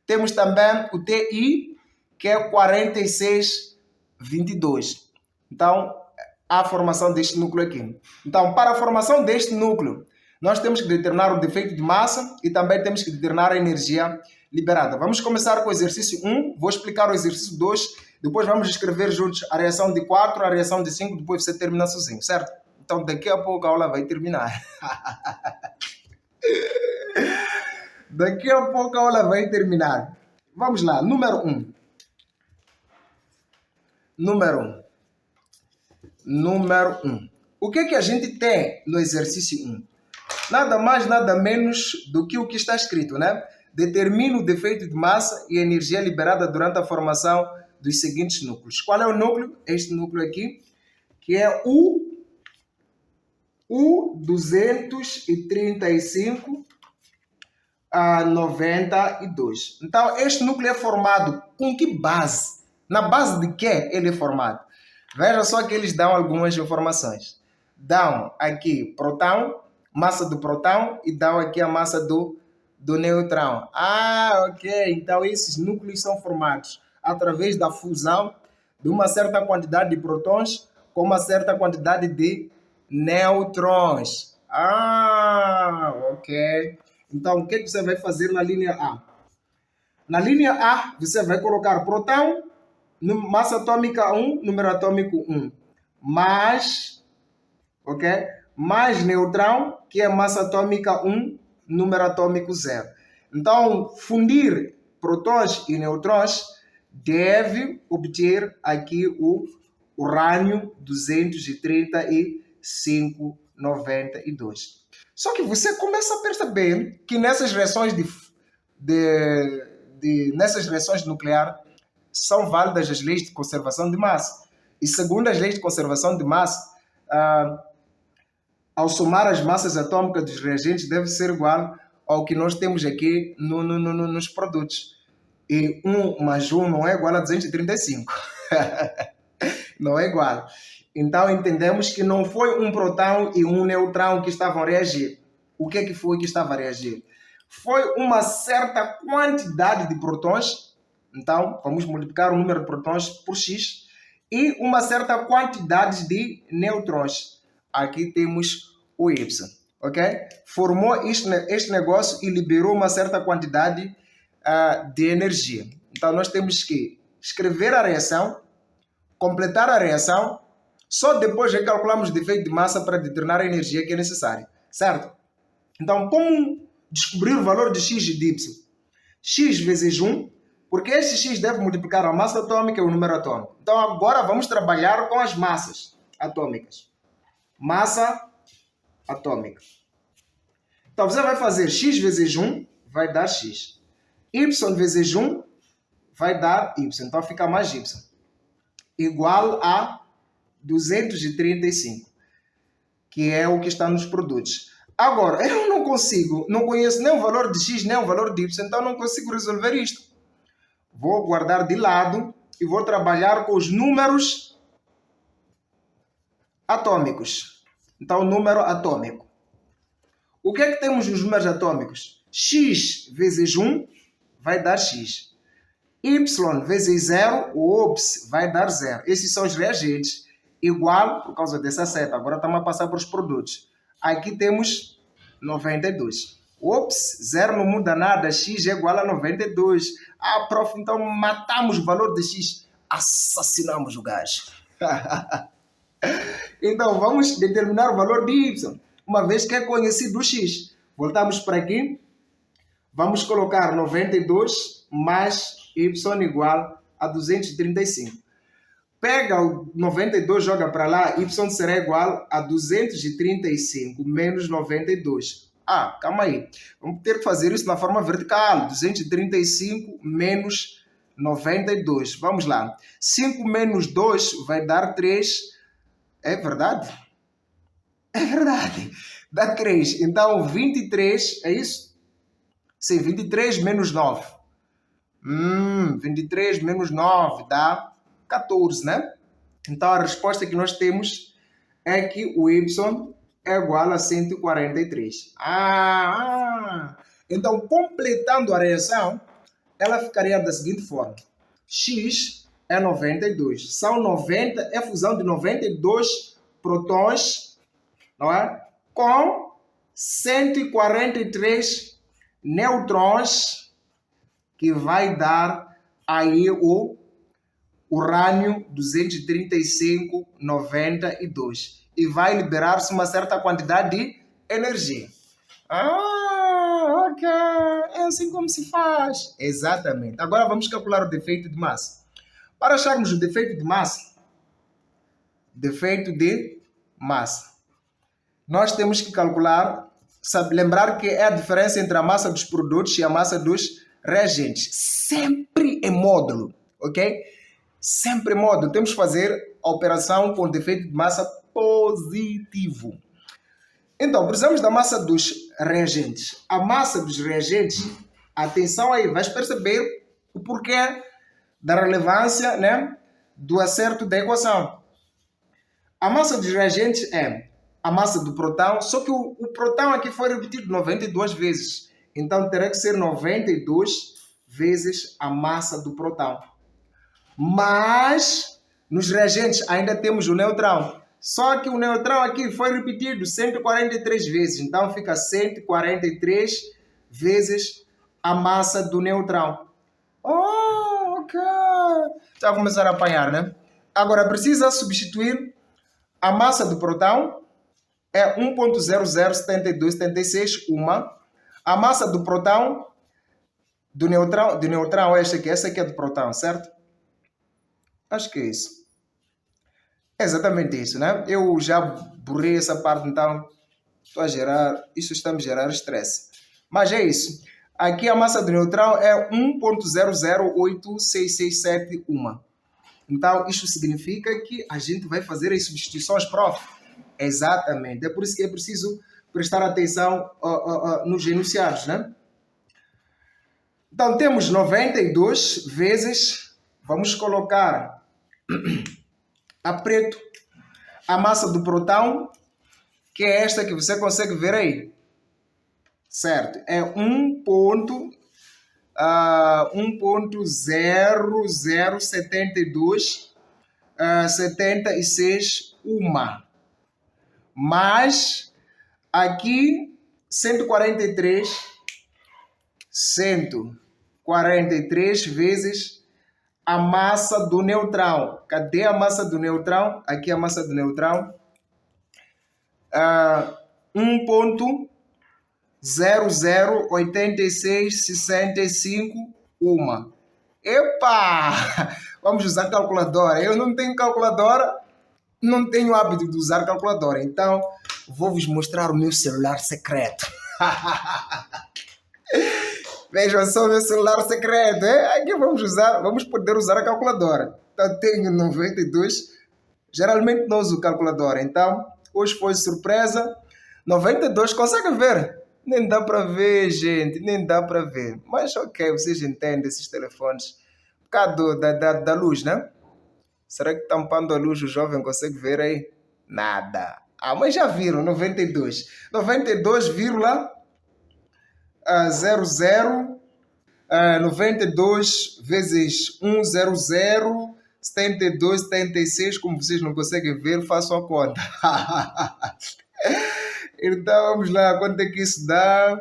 Temos também o TI, que é 46,22. Então, a formação deste núcleo aqui. Então, para a formação deste núcleo, nós temos que determinar o defeito de massa e também temos que determinar a energia liberada. Vamos começar com o exercício 1, vou explicar o exercício 2, depois vamos escrever juntos a reação de 4, a reação de 5, depois você termina sozinho, certo? Então, daqui a pouco a aula vai terminar. Daqui a pouco a aula vai terminar. Vamos lá, número 1. Número 1. O que a gente tem no exercício 1? Nada mais, nada menos do que o que está escrito, né? Determina o defeito de massa e a energia liberada durante a formação dos seguintes núcleos. Qual é o núcleo? Este núcleo aqui, que é o U235 a 92. Então, este núcleo é formado com que base? Na base de que ele é formado? Veja só que eles dão algumas informações. Dão aqui próton, massa do próton, e dão aqui a massa do nêutron. Ah, ok. Então, esses núcleos são formados através da fusão de uma certa quantidade de prótons com uma certa quantidade de nêutrons. Ah, ok. Então, o que você vai fazer na linha A? Na linha A, você vai colocar próton, massa atômica 1, número atômico 1, mais, ok? Mais nêutron, que é massa atômica 1, número atômico 0. Então, fundir prótons e nêutrons deve obter aqui o urânio 235,92. Só que você começa a perceber que nessas reações nessas reações nucleares são válidas as leis de conservação de massa. E segundo as leis de conservação de massa, ao somar as massas atômicas dos reagentes deve ser igual ao que nós temos aqui nos produtos. E 1 mais 1 não é igual a 235. Não é igual. Então entendemos que não foi um próton e um nêutron que estavam a reagir. O que foi que estava a reagir? Foi uma certa quantidade de prótons. Então vamos multiplicar o número de prótons por x e uma certa quantidade de nêutrons. Aqui temos o y. ok? Formou este negócio e liberou uma certa quantidade de energia. Então, nós temos que escrever a reação, completar a reação, só depois recalculamos o defeito de massa para determinar a energia que é necessária, certo? Então, como descobrir o valor de x e de y? X vezes 1, porque este x deve multiplicar a massa atômica e o número atômico. Então, agora vamos trabalhar com as massas atômicas. Massa atômica. Então, você vai fazer x vezes 1, vai dar x. Y vezes 1 vai dar y. Então, fica mais y. Igual a 235, que é o que está nos produtos. Agora, eu não conheço nem o valor de x, nem o valor de y, então não consigo resolver isto. Vou guardar de lado e vou trabalhar com os números atômicos. Então, número atômico. O que é que temos nos números atômicos? X vezes 1 vai dar x. Y vezes 0, ops, vai dar 0. Esses são os reagentes. Igual, por causa dessa seta. Agora estamos a passar para os produtos. Aqui temos 92. Ops, 0 não muda nada. X é igual a 92. Ah, prof, então matamos o valor de x. Assassinamos o gajo. Então, vamos determinar o valor de y. Uma vez que é conhecido o x. Voltamos para aqui. Vamos colocar 92 mais y igual a 235. Pega o 92, joga para lá, y será igual a 235 menos 92. Ah, calma aí. Vamos ter que fazer isso na forma vertical. 235 menos 92. Vamos lá. 5 menos 2 vai dar 3. É verdade? É verdade. Dá 3. Então, 23, é isso? Sim, 23 menos 9. 23 menos 9 dá 14, né? Então, a resposta que nós temos é que o y é igual a 143. Então, completando a reação, ela ficaria da seguinte forma. X é 92. São 90, é fusão de 92 prótons, não é? Com 143 nêutrons, que vai dar aí o urânio 235,92. E vai liberar-se uma certa quantidade de energia. Ok. É assim como se faz. Exatamente. Agora vamos calcular o defeito de massa. Para acharmos o defeito de massa, nós temos que calcular, lembrar que é a diferença entre a massa dos produtos e a massa dos reagentes. Sempre em módulo, ok? Sempre em módulo. Temos que fazer a operação com defeito de massa positivo. Então, precisamos da massa dos reagentes. A massa dos reagentes, atenção aí, vais perceber o porquê da relevância, né, do acerto da equação. A massa dos reagentes é a massa do próton, só que o próton aqui foi repetido 92 vezes. Então, terá que ser 92 vezes a massa do próton. Mas, nos reagentes ainda temos o neutrão. Só que o neutrão aqui foi repetido 143 vezes. Então, fica 143 vezes a massa do neutrão. Oh, ok. Já começar a apanhar, né? Agora, precisa substituir a massa do próton. É 1.007276, uma. A massa do próton, do neutrão essa aqui é do próton, certo? Acho que é isso. É exatamente isso, né? Eu já burrei essa parte, então isso está a me gerar estresse. Mas é isso. Aqui a massa do neutrão é 1.0086671. Então, isso significa que a gente vai fazer as substituições, prof. Exatamente. É por isso que é preciso prestar atenção nos enunciados, né? Então, temos 92 vezes, vamos colocar a preto, a massa do próton, que é esta que você consegue ver aí. Certo? É 1.007276 uma. Mais Aqui, 143 vezes a massa do neutrão. Cadê a massa do neutrão? Aqui a massa do neutrão. 1.008665 uma. Epa! Vamos usar calculadora. Eu não tenho calculadora, não tenho hábito de usar calculadora. Então, vou-vos mostrar o meu celular secreto. Vejam só o meu celular secreto. Aqui vamos poder usar a calculadora. Então, tenho 92. Geralmente não uso calculadora. Então, hoje foi surpresa. 92, consegue ver? Nem dá para ver, gente. Nem dá para ver. Mas ok, vocês entendem esses telefones. Por causa da luz, né? Será que tampando a luz o jovem consegue ver aí? Nada. Mas já viram, 92. 92,00 92 vezes 100 72, 76, como vocês não conseguem ver, façam a conta. Então vamos lá, quanto é que isso dá?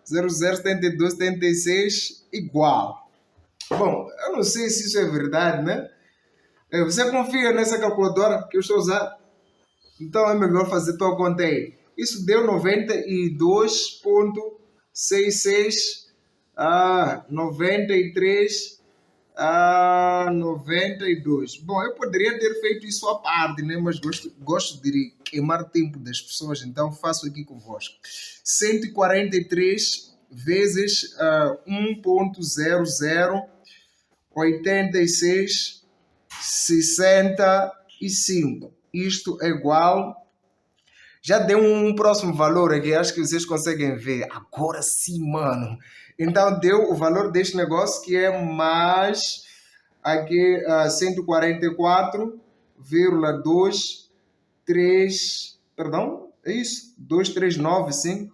00, 72, 76 igual. Bom, eu não sei se isso é verdade, né? Você confia nessa calculadora que eu estou usando? Então é melhor fazer tua conta aí. Isso deu 92,66 93 92. Bom, eu poderia ter feito isso à parte, né? Mas gosto de queimar tempo das pessoas, então faço aqui convosco. 143 vezes 1.008665. Isto é igual. Já deu um próximo valor aqui, acho que vocês conseguem ver. Agora sim, mano. Então deu o valor deste negócio que é mais aqui 144,23, perdão, é isso? 239, sim.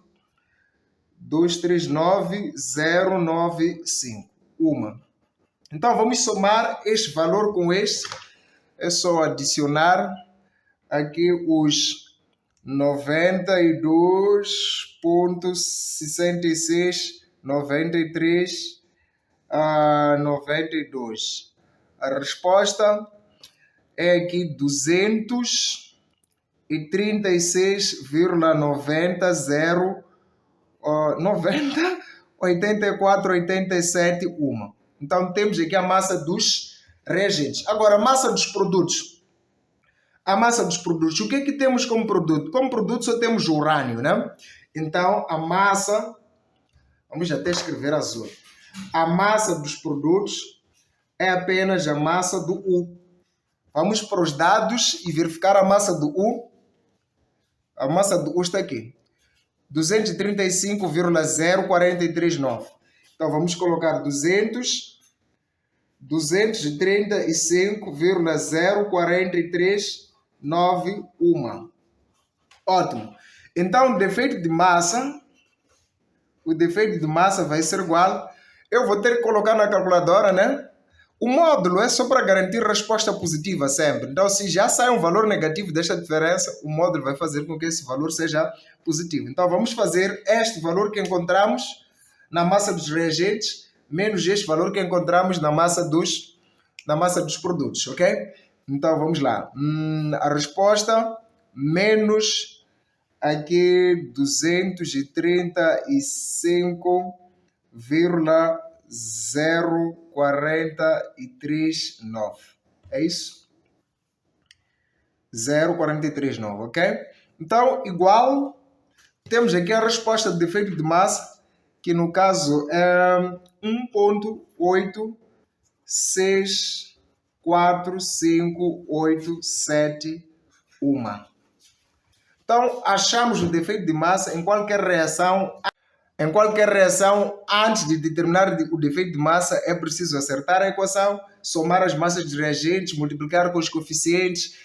239,095. Uma. Então vamos somar este valor com este. É só adicionar aqui os 92,66 93 a 92. A resposta é aqui 236,90 84 87 uma. Então temos aqui a massa dos reagentes. Agora a massa dos produtos. A massa dos produtos. O que é que temos como produto? Como produto só temos o urânio, né? Então a massa, vamos até escrever azul. A massa dos produtos é apenas a massa do U. Vamos para os dados e verificar a massa do U. A massa do U está aqui. 235,0439. Então vamos colocar 235,0439. Ótimo. Então o defeito de massa vai ser igual. Eu vou ter que colocar na calculadora, né? O módulo é só para garantir resposta positiva sempre. Então, se já sai um valor negativo desta diferença, o módulo vai fazer com que esse valor seja positivo. Então, vamos fazer este valor que encontramos na massa dos reagentes menos este valor que encontramos na massa dos produtos, ok? Então, vamos lá. A resposta menos aqui 235,0439. É isso? 0,439, ok? Então, igual, temos aqui a resposta do defeito de massa, que no caso é 1,864587. Então, achamos o defeito de massa em qualquer reação. Antes de determinar o defeito de massa, é preciso acertar a equação, somar as massas de reagentes, multiplicar com os coeficientes,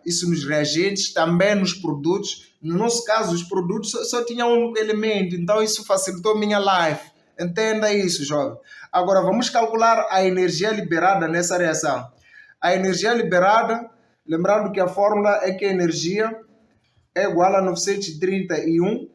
isso nos reagentes, também nos produtos. No nosso caso, os produtos só tinham um elemento, então isso facilitou minha life. Entenda isso, jovem. Agora, vamos calcular a energia liberada nessa reação. A energia liberada, lembrando que a fórmula é que a energia é igual a 931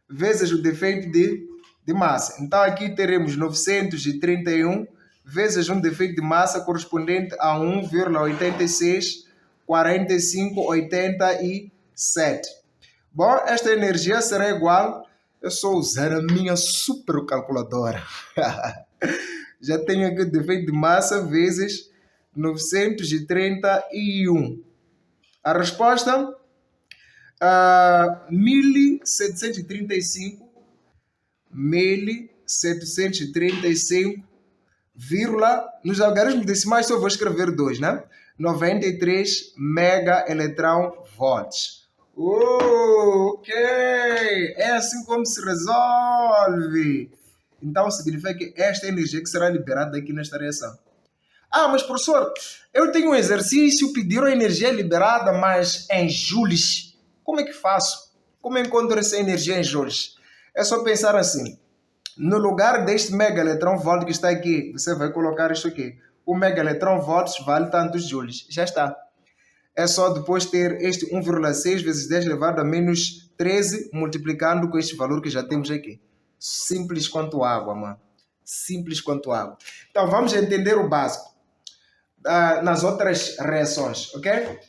vezes o defeito de massa. Então, aqui teremos 931 vezes um defeito de massa correspondente a 1,864587. Bom, esta energia será igual, eu só usar a minha supercalculadora. Já tenho aqui o defeito de massa vezes 931. A resposta, 1735, nos algarismos decimais só vou escrever 2, né? 93 megaelectron-volts. Ok! É assim como se resolve. Então, significa que esta energia que será liberada aqui nesta reação. Ah, mas professor, eu tenho um exercício, pediram energia liberada, mas em joules. Como é que faço? Como eu encontro essa energia em joules? É só pensar assim. No lugar deste megaelectron-volt que está aqui, você vai colocar isto aqui. O megaelectron-volt vale tantos joules. Já está. É só depois ter este 1,6 vezes 10 elevado a menos 13, multiplicando com este valor que já temos aqui. Simples quanto água, mano. Simples quanto água. Então, vamos entender o básico nas outras reações, ok?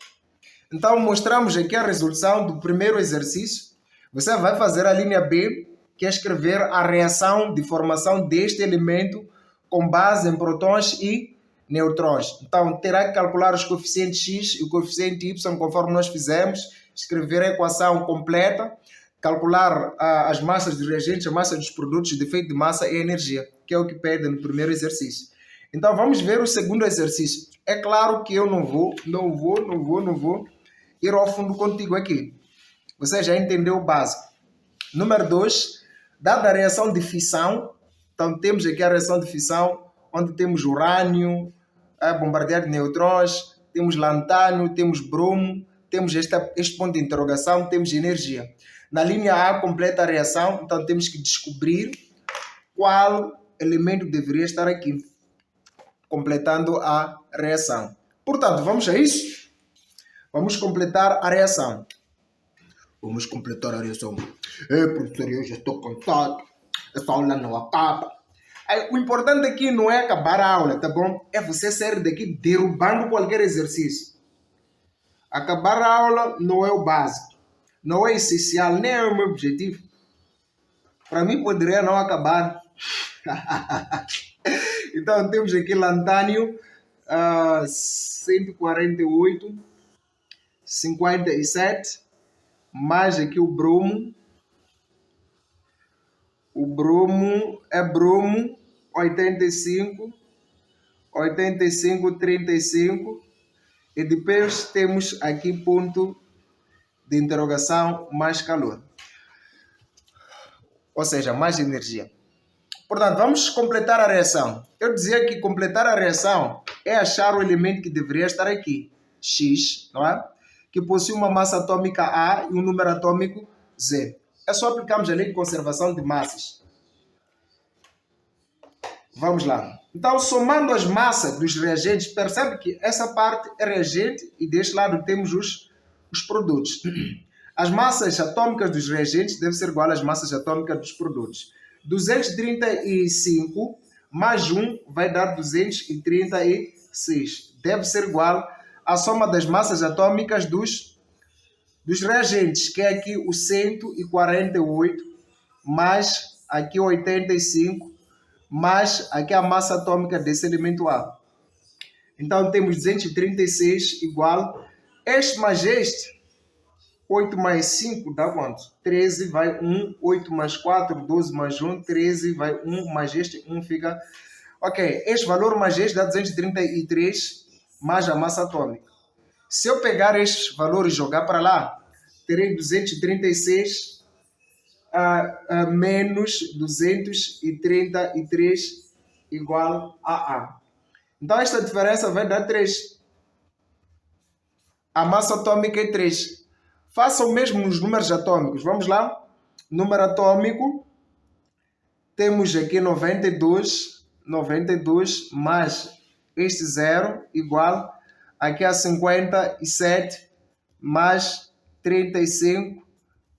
Então, mostramos aqui a resolução do primeiro exercício. Você vai fazer a linha B, que é escrever a reação de formação deste elemento com base em prótons e nêutrons. Então, terá que calcular os coeficientes X e o coeficiente Y, conforme nós fizemos, escrever a equação completa, calcular as massas dos reagentes, a massa dos produtos, o defeito de massa e a energia, que é o que pede no primeiro exercício. Então, vamos ver o segundo exercício. É claro que eu não vou ir ao fundo contigo aqui. Você já entendeu o básico. Número 2, dada a reação de fissão, então temos aqui a reação de fissão, onde temos urânio, bombardeado de neutrons, temos lantânio, temos bromo, temos este ponto de interrogação, temos energia. Na linha A, completa a reação, então temos que descobrir qual elemento deveria estar aqui, completando a reação. Portanto, vamos a isso? Vamos completar a reação. Vamos completar a reação. Professor, eu já estou cansado. Essa aula não acaba. O importante aqui não é acabar a aula, tá bom? É você sair daqui derrubando qualquer exercício. Acabar a aula não é o básico. Não é essencial, nem é o meu objetivo. Para mim, poderia não acabar. Então, temos aqui lantânio 148, 57, mais aqui o bromo. O bromo é bromo 85, 85, 35. E depois temos aqui ponto de interrogação, mais calor. Ou seja, mais energia. Portanto, vamos completar a reação. Eu dizia que completar a reação é achar o elemento que deveria estar aqui, X, não é? Que possui uma massa atômica A e um número atômico Z. É só aplicarmos a lei de conservação de massas. Vamos lá. Então, somando as massas dos reagentes, percebe que essa parte é reagente e deste lado temos os produtos. As massas atômicas dos reagentes devem ser iguais às massas atômicas dos produtos. 235 mais 1 vai dar 236. Deve ser igual à soma das massas atômicas dos reagentes, que é aqui o 148, mais aqui 85, mais aqui a massa atômica desse elemento A. Então temos 236 igual este mais este. 8 mais 5 dá quanto? 13 vai 1, 8 mais 4, 12 mais 1, 13 vai 1, mais este 1 fica... Ok, este valor mais este dá 233 mais a massa atômica. Se eu pegar estes valores e jogar para lá, terei 236 menos 233 igual a A. Então esta diferença vai dar 3. A massa atômica é 3. Faça o mesmo nos números atômicos. Vamos lá. Número atômico. Temos aqui 92 mais este 0 igual aqui a 57 mais 35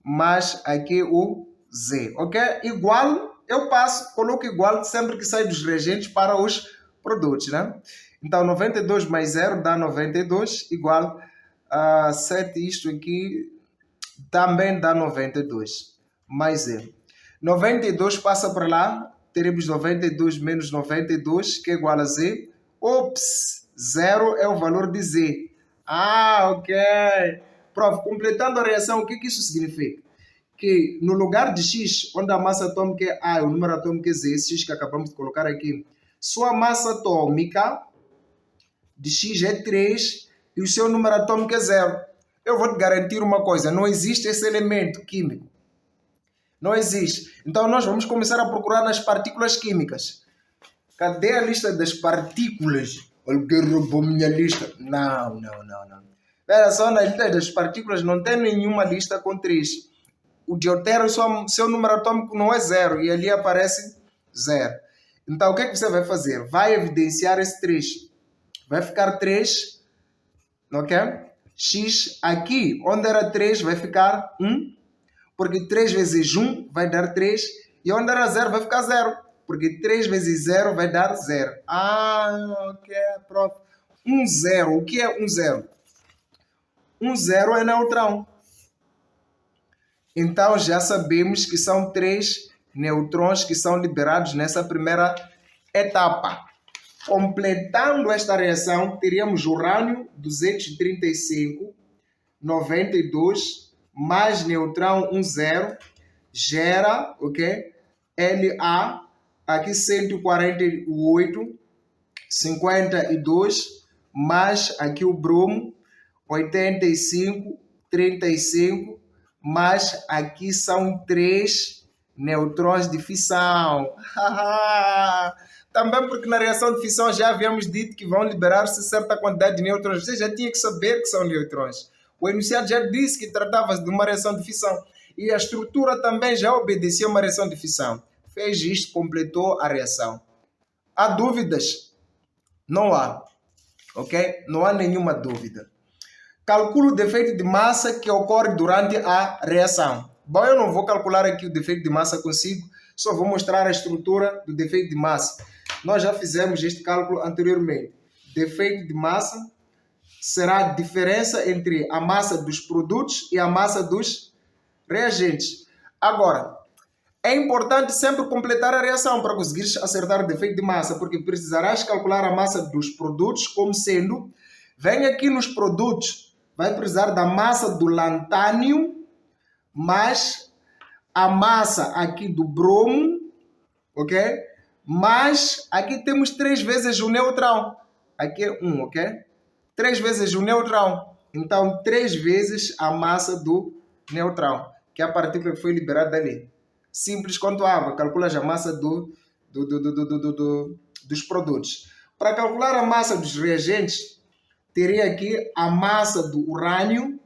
mais aqui o Z, ok? Igual, eu passo, coloco igual sempre que sai dos reagentes para os produtos, né? Então, 92 mais 0 dá 92, igual a 7, isto aqui também dá 92, mais Z. 92 passa para lá, teremos 92 menos 92, que é igual a Z. Ops, 0 é o valor de Z. Ah, ok. Prof, completando a reação, o que isso significa? Que no lugar de X, onde a massa atômica é A e o número atômico é Z, esse X que acabamos de colocar aqui, sua massa atômica de X é 3 e o seu número atômico é 0. Eu vou te garantir uma coisa, não existe esse elemento químico. Não existe. Então nós vamos começar a procurar nas partículas químicas. Cadê a lista das partículas? Alguém roubou minha lista. Não. Espera só, na lista das partículas não tem nenhuma lista com 3. O deutério, seu número atômico não é 0 e ali aparece 0. Então o que você vai fazer? Vai evidenciar esse 3. Vai ficar 3, ok? X aqui, onde era 3, vai ficar 1. Porque 3 vezes 1 vai dar 3. E onde era 0 vai ficar 0. Porque 3 vezes 0 vai dar 0. Ah, ok, prof. 0. O que é 0? 0 é neutrão. Então já sabemos que são 3 neutrões que são liberados nessa primeira etapa. Completando esta reação, teríamos urânio 235, 92, mais neutrão 10, gera, ok? La, aqui 148, 52, mais aqui o bromo, 85, 35, mas aqui são 3 neutrões de fissão. Também porque na reação de fissão já havíamos dito que vão liberar-se certa quantidade de nêutrons. Você já tinha que saber que são nêutrons. O enunciado já disse que tratava-se de uma reação de fissão. E a estrutura também já obedecia a uma reação de fissão. Fez isto, completou a reação. Há dúvidas? Não há. Ok? Não há nenhuma dúvida. Calcula o defeito de massa que ocorre durante a reação. Bom, eu não vou calcular aqui o defeito de massa consigo, só vou mostrar a estrutura do defeito de massa. Nós já fizemos este cálculo anteriormente. Defeito de massa será a diferença entre a massa dos produtos e a massa dos reagentes. Agora, é importante sempre completar a reação para conseguir acertar o defeito de massa, porque precisarás calcular a massa dos produtos como sendo, vem aqui nos produtos, vai precisar da massa do lantânio mais a massa aqui do bromo, ok? Mas aqui temos 3 vezes o neutrão. Aqui é 1, ok? 3 vezes o neutrão. Então, 3 vezes a massa do neutrão, que é a partícula que foi liberada dali. Simples quanto a água. Calcula a massa dos produtos. Para calcular a massa dos reagentes, teria aqui a massa do urânio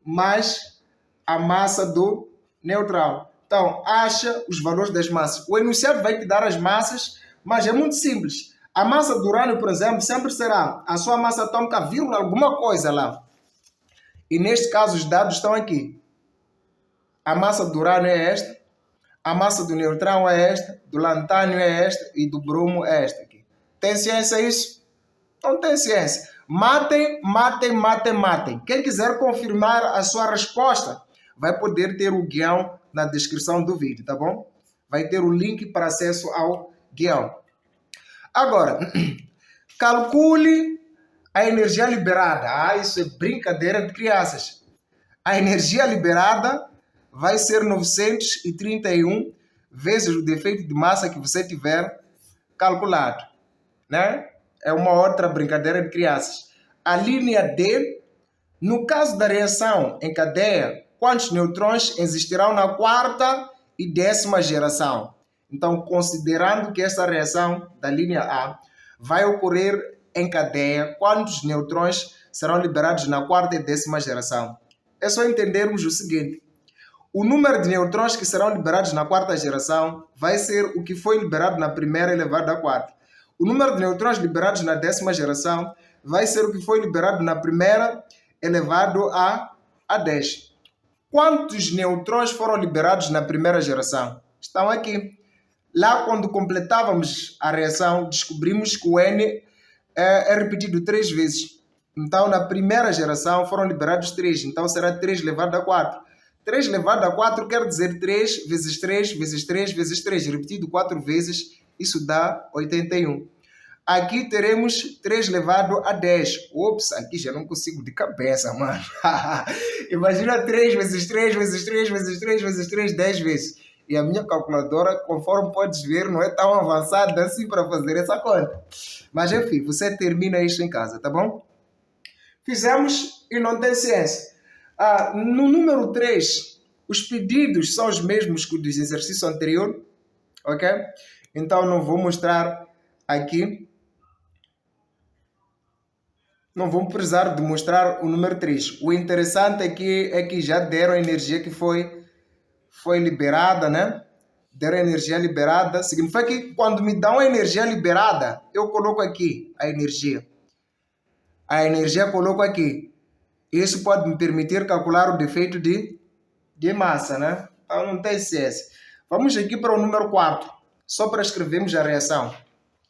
mais a massa do neutrão. Então, acha os valores das massas. O enunciado vai te dar as massas, mas é muito simples. A massa do urânio, por exemplo, sempre será a sua massa atômica, vírgula, alguma coisa lá. E neste caso, os dados estão aqui. A massa do urânio é esta, a massa do neutrão é esta, do lantânio é esta e do bromo é esta aqui. Tem ciência isso? Não tem ciência. Matem. Quem quiser confirmar a sua resposta, vai poder ter o guião na descrição do vídeo, tá bom? Vai ter o link para acesso ao guião. Agora, calcule a energia liberada. Ah, isso é brincadeira de crianças. A energia liberada vai ser 931 vezes o defeito de massa que você tiver calculado, né? É uma outra brincadeira de crianças. A linha D, no caso da reação em cadeia, quantos neutrões existirão na 4ª e 10ª geração? Então, considerando que essa reação da linha A vai ocorrer em cadeia, quantos neutrões serão liberados na 4ª e 10ª geração? É só entendermos o seguinte. O número de neutrões que serão liberados na 4ª geração vai ser o que foi liberado na 1ª elevado à 4ª. O número de neutrões liberados na 10ª geração vai ser o que foi liberado na 1ª elevado a 10. Quantos nêutrons foram liberados na primeira geração? Estão aqui. Lá, quando completávamos a reação, descobrimos que o N é repetido 3 vezes. Então, na primeira geração foram liberados 3. Então, será 3 elevado a 4. 3 elevado a 4 quer dizer 3 vezes 3 vezes 3 vezes 3. Repetido 4 vezes, isso dá 81. Aqui teremos 3 elevado a 10. Ops, aqui já não consigo de cabeça, mano. Imagina 3 vezes 3 vezes 3 vezes 3 vezes 3, 10 vezes. E a minha calculadora, conforme podes ver, não é tão avançada assim para fazer essa conta. Mas enfim, você termina isso em casa, tá bom? Fizemos e não tem ciência. No número 3, os pedidos são os mesmos que os do exercício anterior, ok? Então não vou mostrar aqui. Não vamos precisar de mostrar o número 3. O interessante aqui é que já deram a energia que foi liberada, né? Deram a energia liberada. Significa que quando me dão a energia liberada, eu coloco aqui a energia. A energia coloco aqui. Isso pode me permitir calcular o defeito de massa, né? Então não tem ciência. Vamos aqui para o número 4. Só para escrevermos a reação.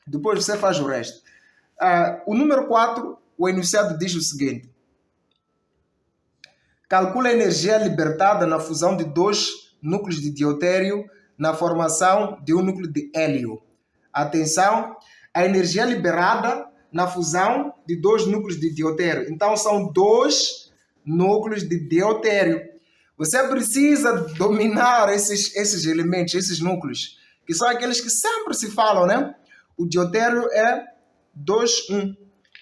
Depois você faz o resto. O número 4, o enunciado diz o seguinte. Calcula a energia libertada na fusão de 2 núcleos de deutério na formação de um núcleo de hélio. Atenção, a energia liberada na fusão de 2 núcleos de deutério. Então, são 2 núcleos de deutério. Você precisa dominar esses elementos, esses núcleos, que são aqueles que sempre se falam, né? O deutério é 2,1.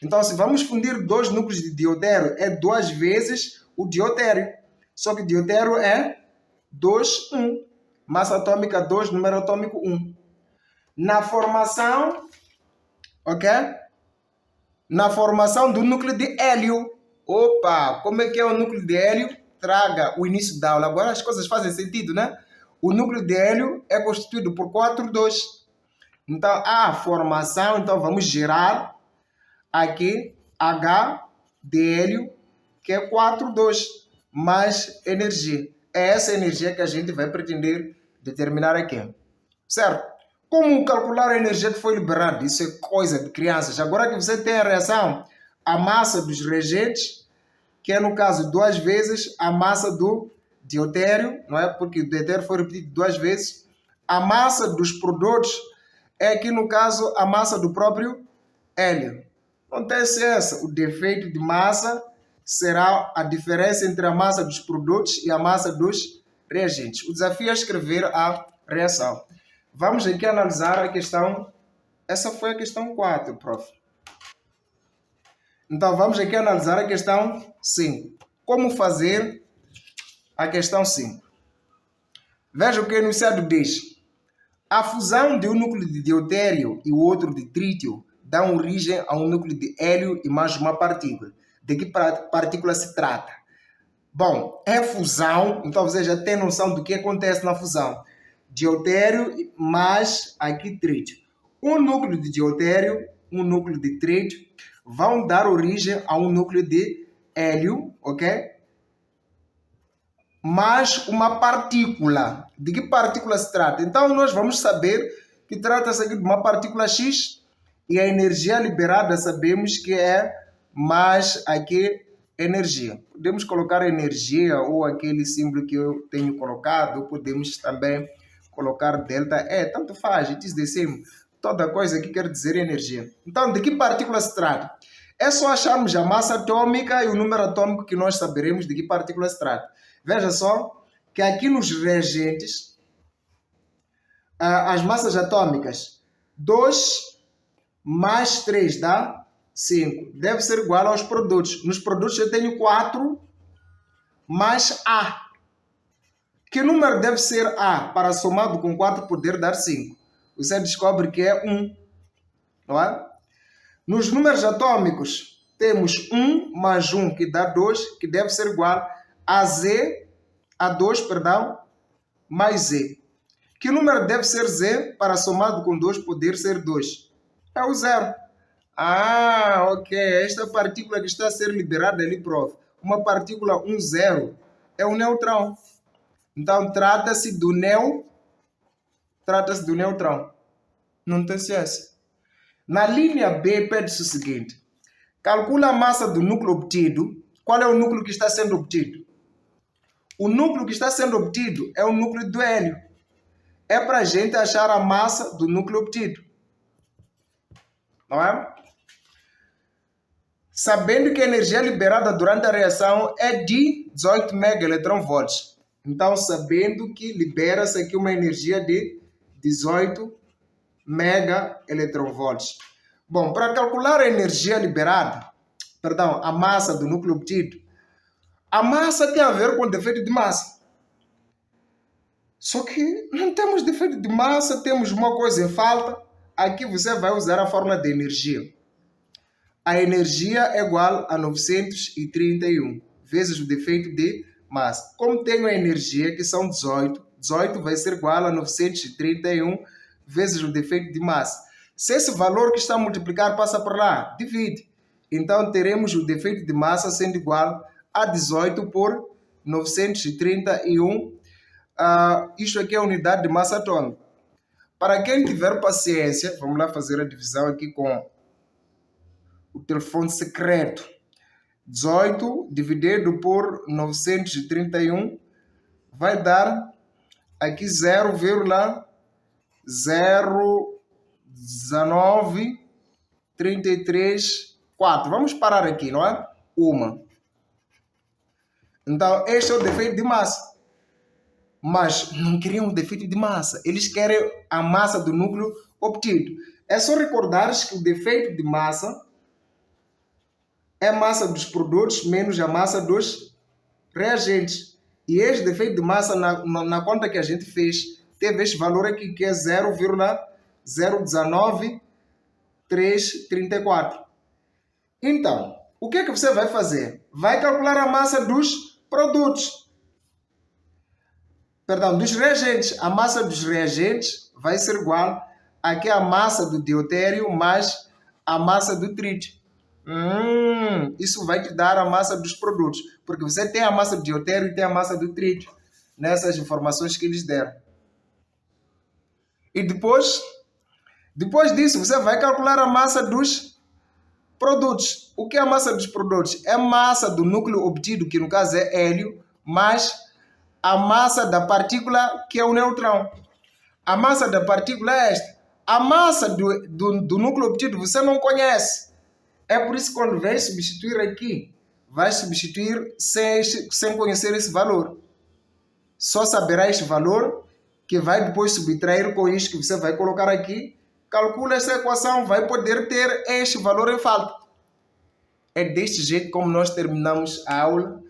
Então, se vamos fundir 2 núcleos de deutério, é 2 vezes o deutério. Só que deutério é 2,1. Massa atômica 2, número atômico 1. Na formação, ok? Na formação do núcleo de hélio. Opa, como é que é o núcleo de hélio? Traga o início da aula. Agora as coisas fazem sentido, né? O núcleo de hélio é constituído por 4, 2. Então, a formação, então vamos gerar aqui H de hélio, que é 4, 2, mais energia. É essa energia que a gente vai pretender determinar aqui. Certo? Como calcular a energia que foi liberada? Isso é coisa de crianças. Agora que você tem a reação, a massa dos reagentes, que é no caso 2 vezes a massa do deutério, não é? Porque o deutério foi repetido 2 vezes. A massa dos produtos é aqui no caso a massa do próprio hélio. Acontece essa, o defeito de massa será a diferença entre a massa dos produtos e a massa dos reagentes. O desafio é escrever a reação. Vamos aqui analisar a questão. Essa foi a questão 4, prof. Então, vamos aqui analisar a questão 5. Como fazer a questão 5? Veja o que o enunciado diz. A fusão de um núcleo de deutério e o outro de trítio dá origem a um núcleo de hélio e mais uma partícula. De que partícula se trata? Bom, é fusão, então você já tem noção do que acontece na fusão. Deutério mais aqui trítio. Um núcleo de deutério, um núcleo de trítio, vão dar origem a um núcleo de hélio, ok? Mais uma partícula. De que partícula se trata? Então, nós vamos saber que trata-se aqui de uma partícula X e a energia liberada sabemos que é mais aqui energia. Podemos colocar energia ou aquele símbolo que eu tenho colocado, podemos também colocar delta. Tanto faz, it is the same. Toda coisa que quer dizer energia. Então, de que partícula se trata? É só acharmos a massa atômica e o número atômico que nós saberemos de que partícula se trata. Veja só que aqui nos reagentes, as massas atômicas, 2 mais 3 dá 5. Deve ser igual aos produtos. Nos produtos eu tenho 4 mais A. Que número deve ser A para somado com 4 poder dar 5? Você descobre que é 1. Não é? Nos números atômicos, temos 1 mais 1, que dá 2, que deve ser igual a Z, a 2, perdão, mais Z. Que número deve ser Z para somado com 2 poder ser 2? É o 0. Ok. Esta partícula que está a ser liberada ali, prof. Uma partícula 1, 0. é o neutrão. Então, trata-se do neutrão. Não tem ciência. Na linha B, pede-se o seguinte. Calcula a massa do núcleo obtido. Qual é o núcleo que está sendo obtido? O núcleo que está sendo obtido é o núcleo do hélio. É para a gente achar a massa do núcleo obtido. Não é? Sabendo que a energia liberada durante a reação é de 18 megaelectronvolts. Então, sabendo que libera-se aqui uma energia de 18 megaelectronvolts. Bom, para calcular a energia liberada, a massa do núcleo obtido, a massa tem a ver com o defeito de massa. Só que não temos defeito de massa, temos uma coisa em falta. Aqui você vai usar a fórmula de energia. A energia é igual a 931 vezes o defeito de massa. Como tenho a energia, que são 18, 18 vai ser igual a 931 vezes o defeito de massa. Se esse valor que está a multiplicar passa por lá, divide. Então, teremos o defeito de massa sendo igual a 18 por 931. Isto aqui é a unidade de massa atômica. Para quem tiver paciência, vamos lá fazer a divisão aqui com o telefone secreto. 18 dividido por 931 vai dar aqui 0,01933,4. Vamos parar aqui, não é? Uma. Então, este é o defeito de massa. Mas não queriam o defeito de massa. Eles querem a massa do núcleo obtido. É só recordares que o defeito de massa é a massa dos produtos menos a massa dos reagentes. E este defeito de massa, na conta que a gente fez, teve este valor aqui, que é 0,019334. Então, o que é que você vai fazer? Vai calcular a massa dos produtos. Dos reagentes. A massa dos reagentes vai ser igual aqui a massa do deutério mais a massa do trítio. Isso vai te dar a massa dos produtos, porque você tem a massa do deutério e tem a massa do trítio nessas informações que eles deram. E depois disso, você vai calcular a massa dos produtos. O que é a massa dos produtos? É a massa do núcleo obtido, que no caso é hélio, mais a massa da partícula, que é o neutrão. A massa da partícula é esta. A massa do núcleo obtido você não conhece. É por isso que quando vai substituir aqui, vai substituir sem conhecer esse valor. Só saberá este valor, que vai depois subtrair com isto que você vai colocar aqui. Calcula essa equação, vai poder ter este valor em falta. É deste jeito como nós terminamos a aula.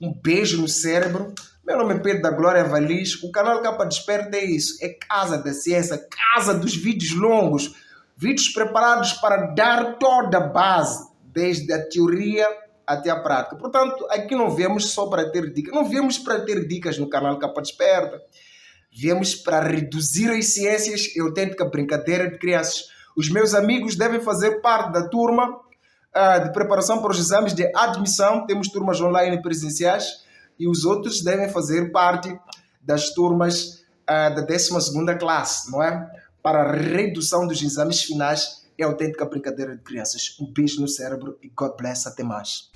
Um beijo no cérebro. Meu nome é Pedro da Glória Valis. O canal Capa Desperta é isso. É casa da ciência, casa dos vídeos longos. Vídeos preparados para dar toda a base, desde a teoria até a prática. Portanto, aqui não viemos só para ter dicas. Não viemos para ter dicas no canal Capa Desperta. Viemos para reduzir as ciências e autêntica brincadeira de crianças. Os meus amigos devem fazer parte da turma de preparação para os exames de admissão. Temos turmas online presenciais. E os outros devem fazer parte das turmas da 12ª classe, não é? Para a redução dos exames finais é autêntica brincadeira de crianças. Um beijo no cérebro e God bless. Até mais.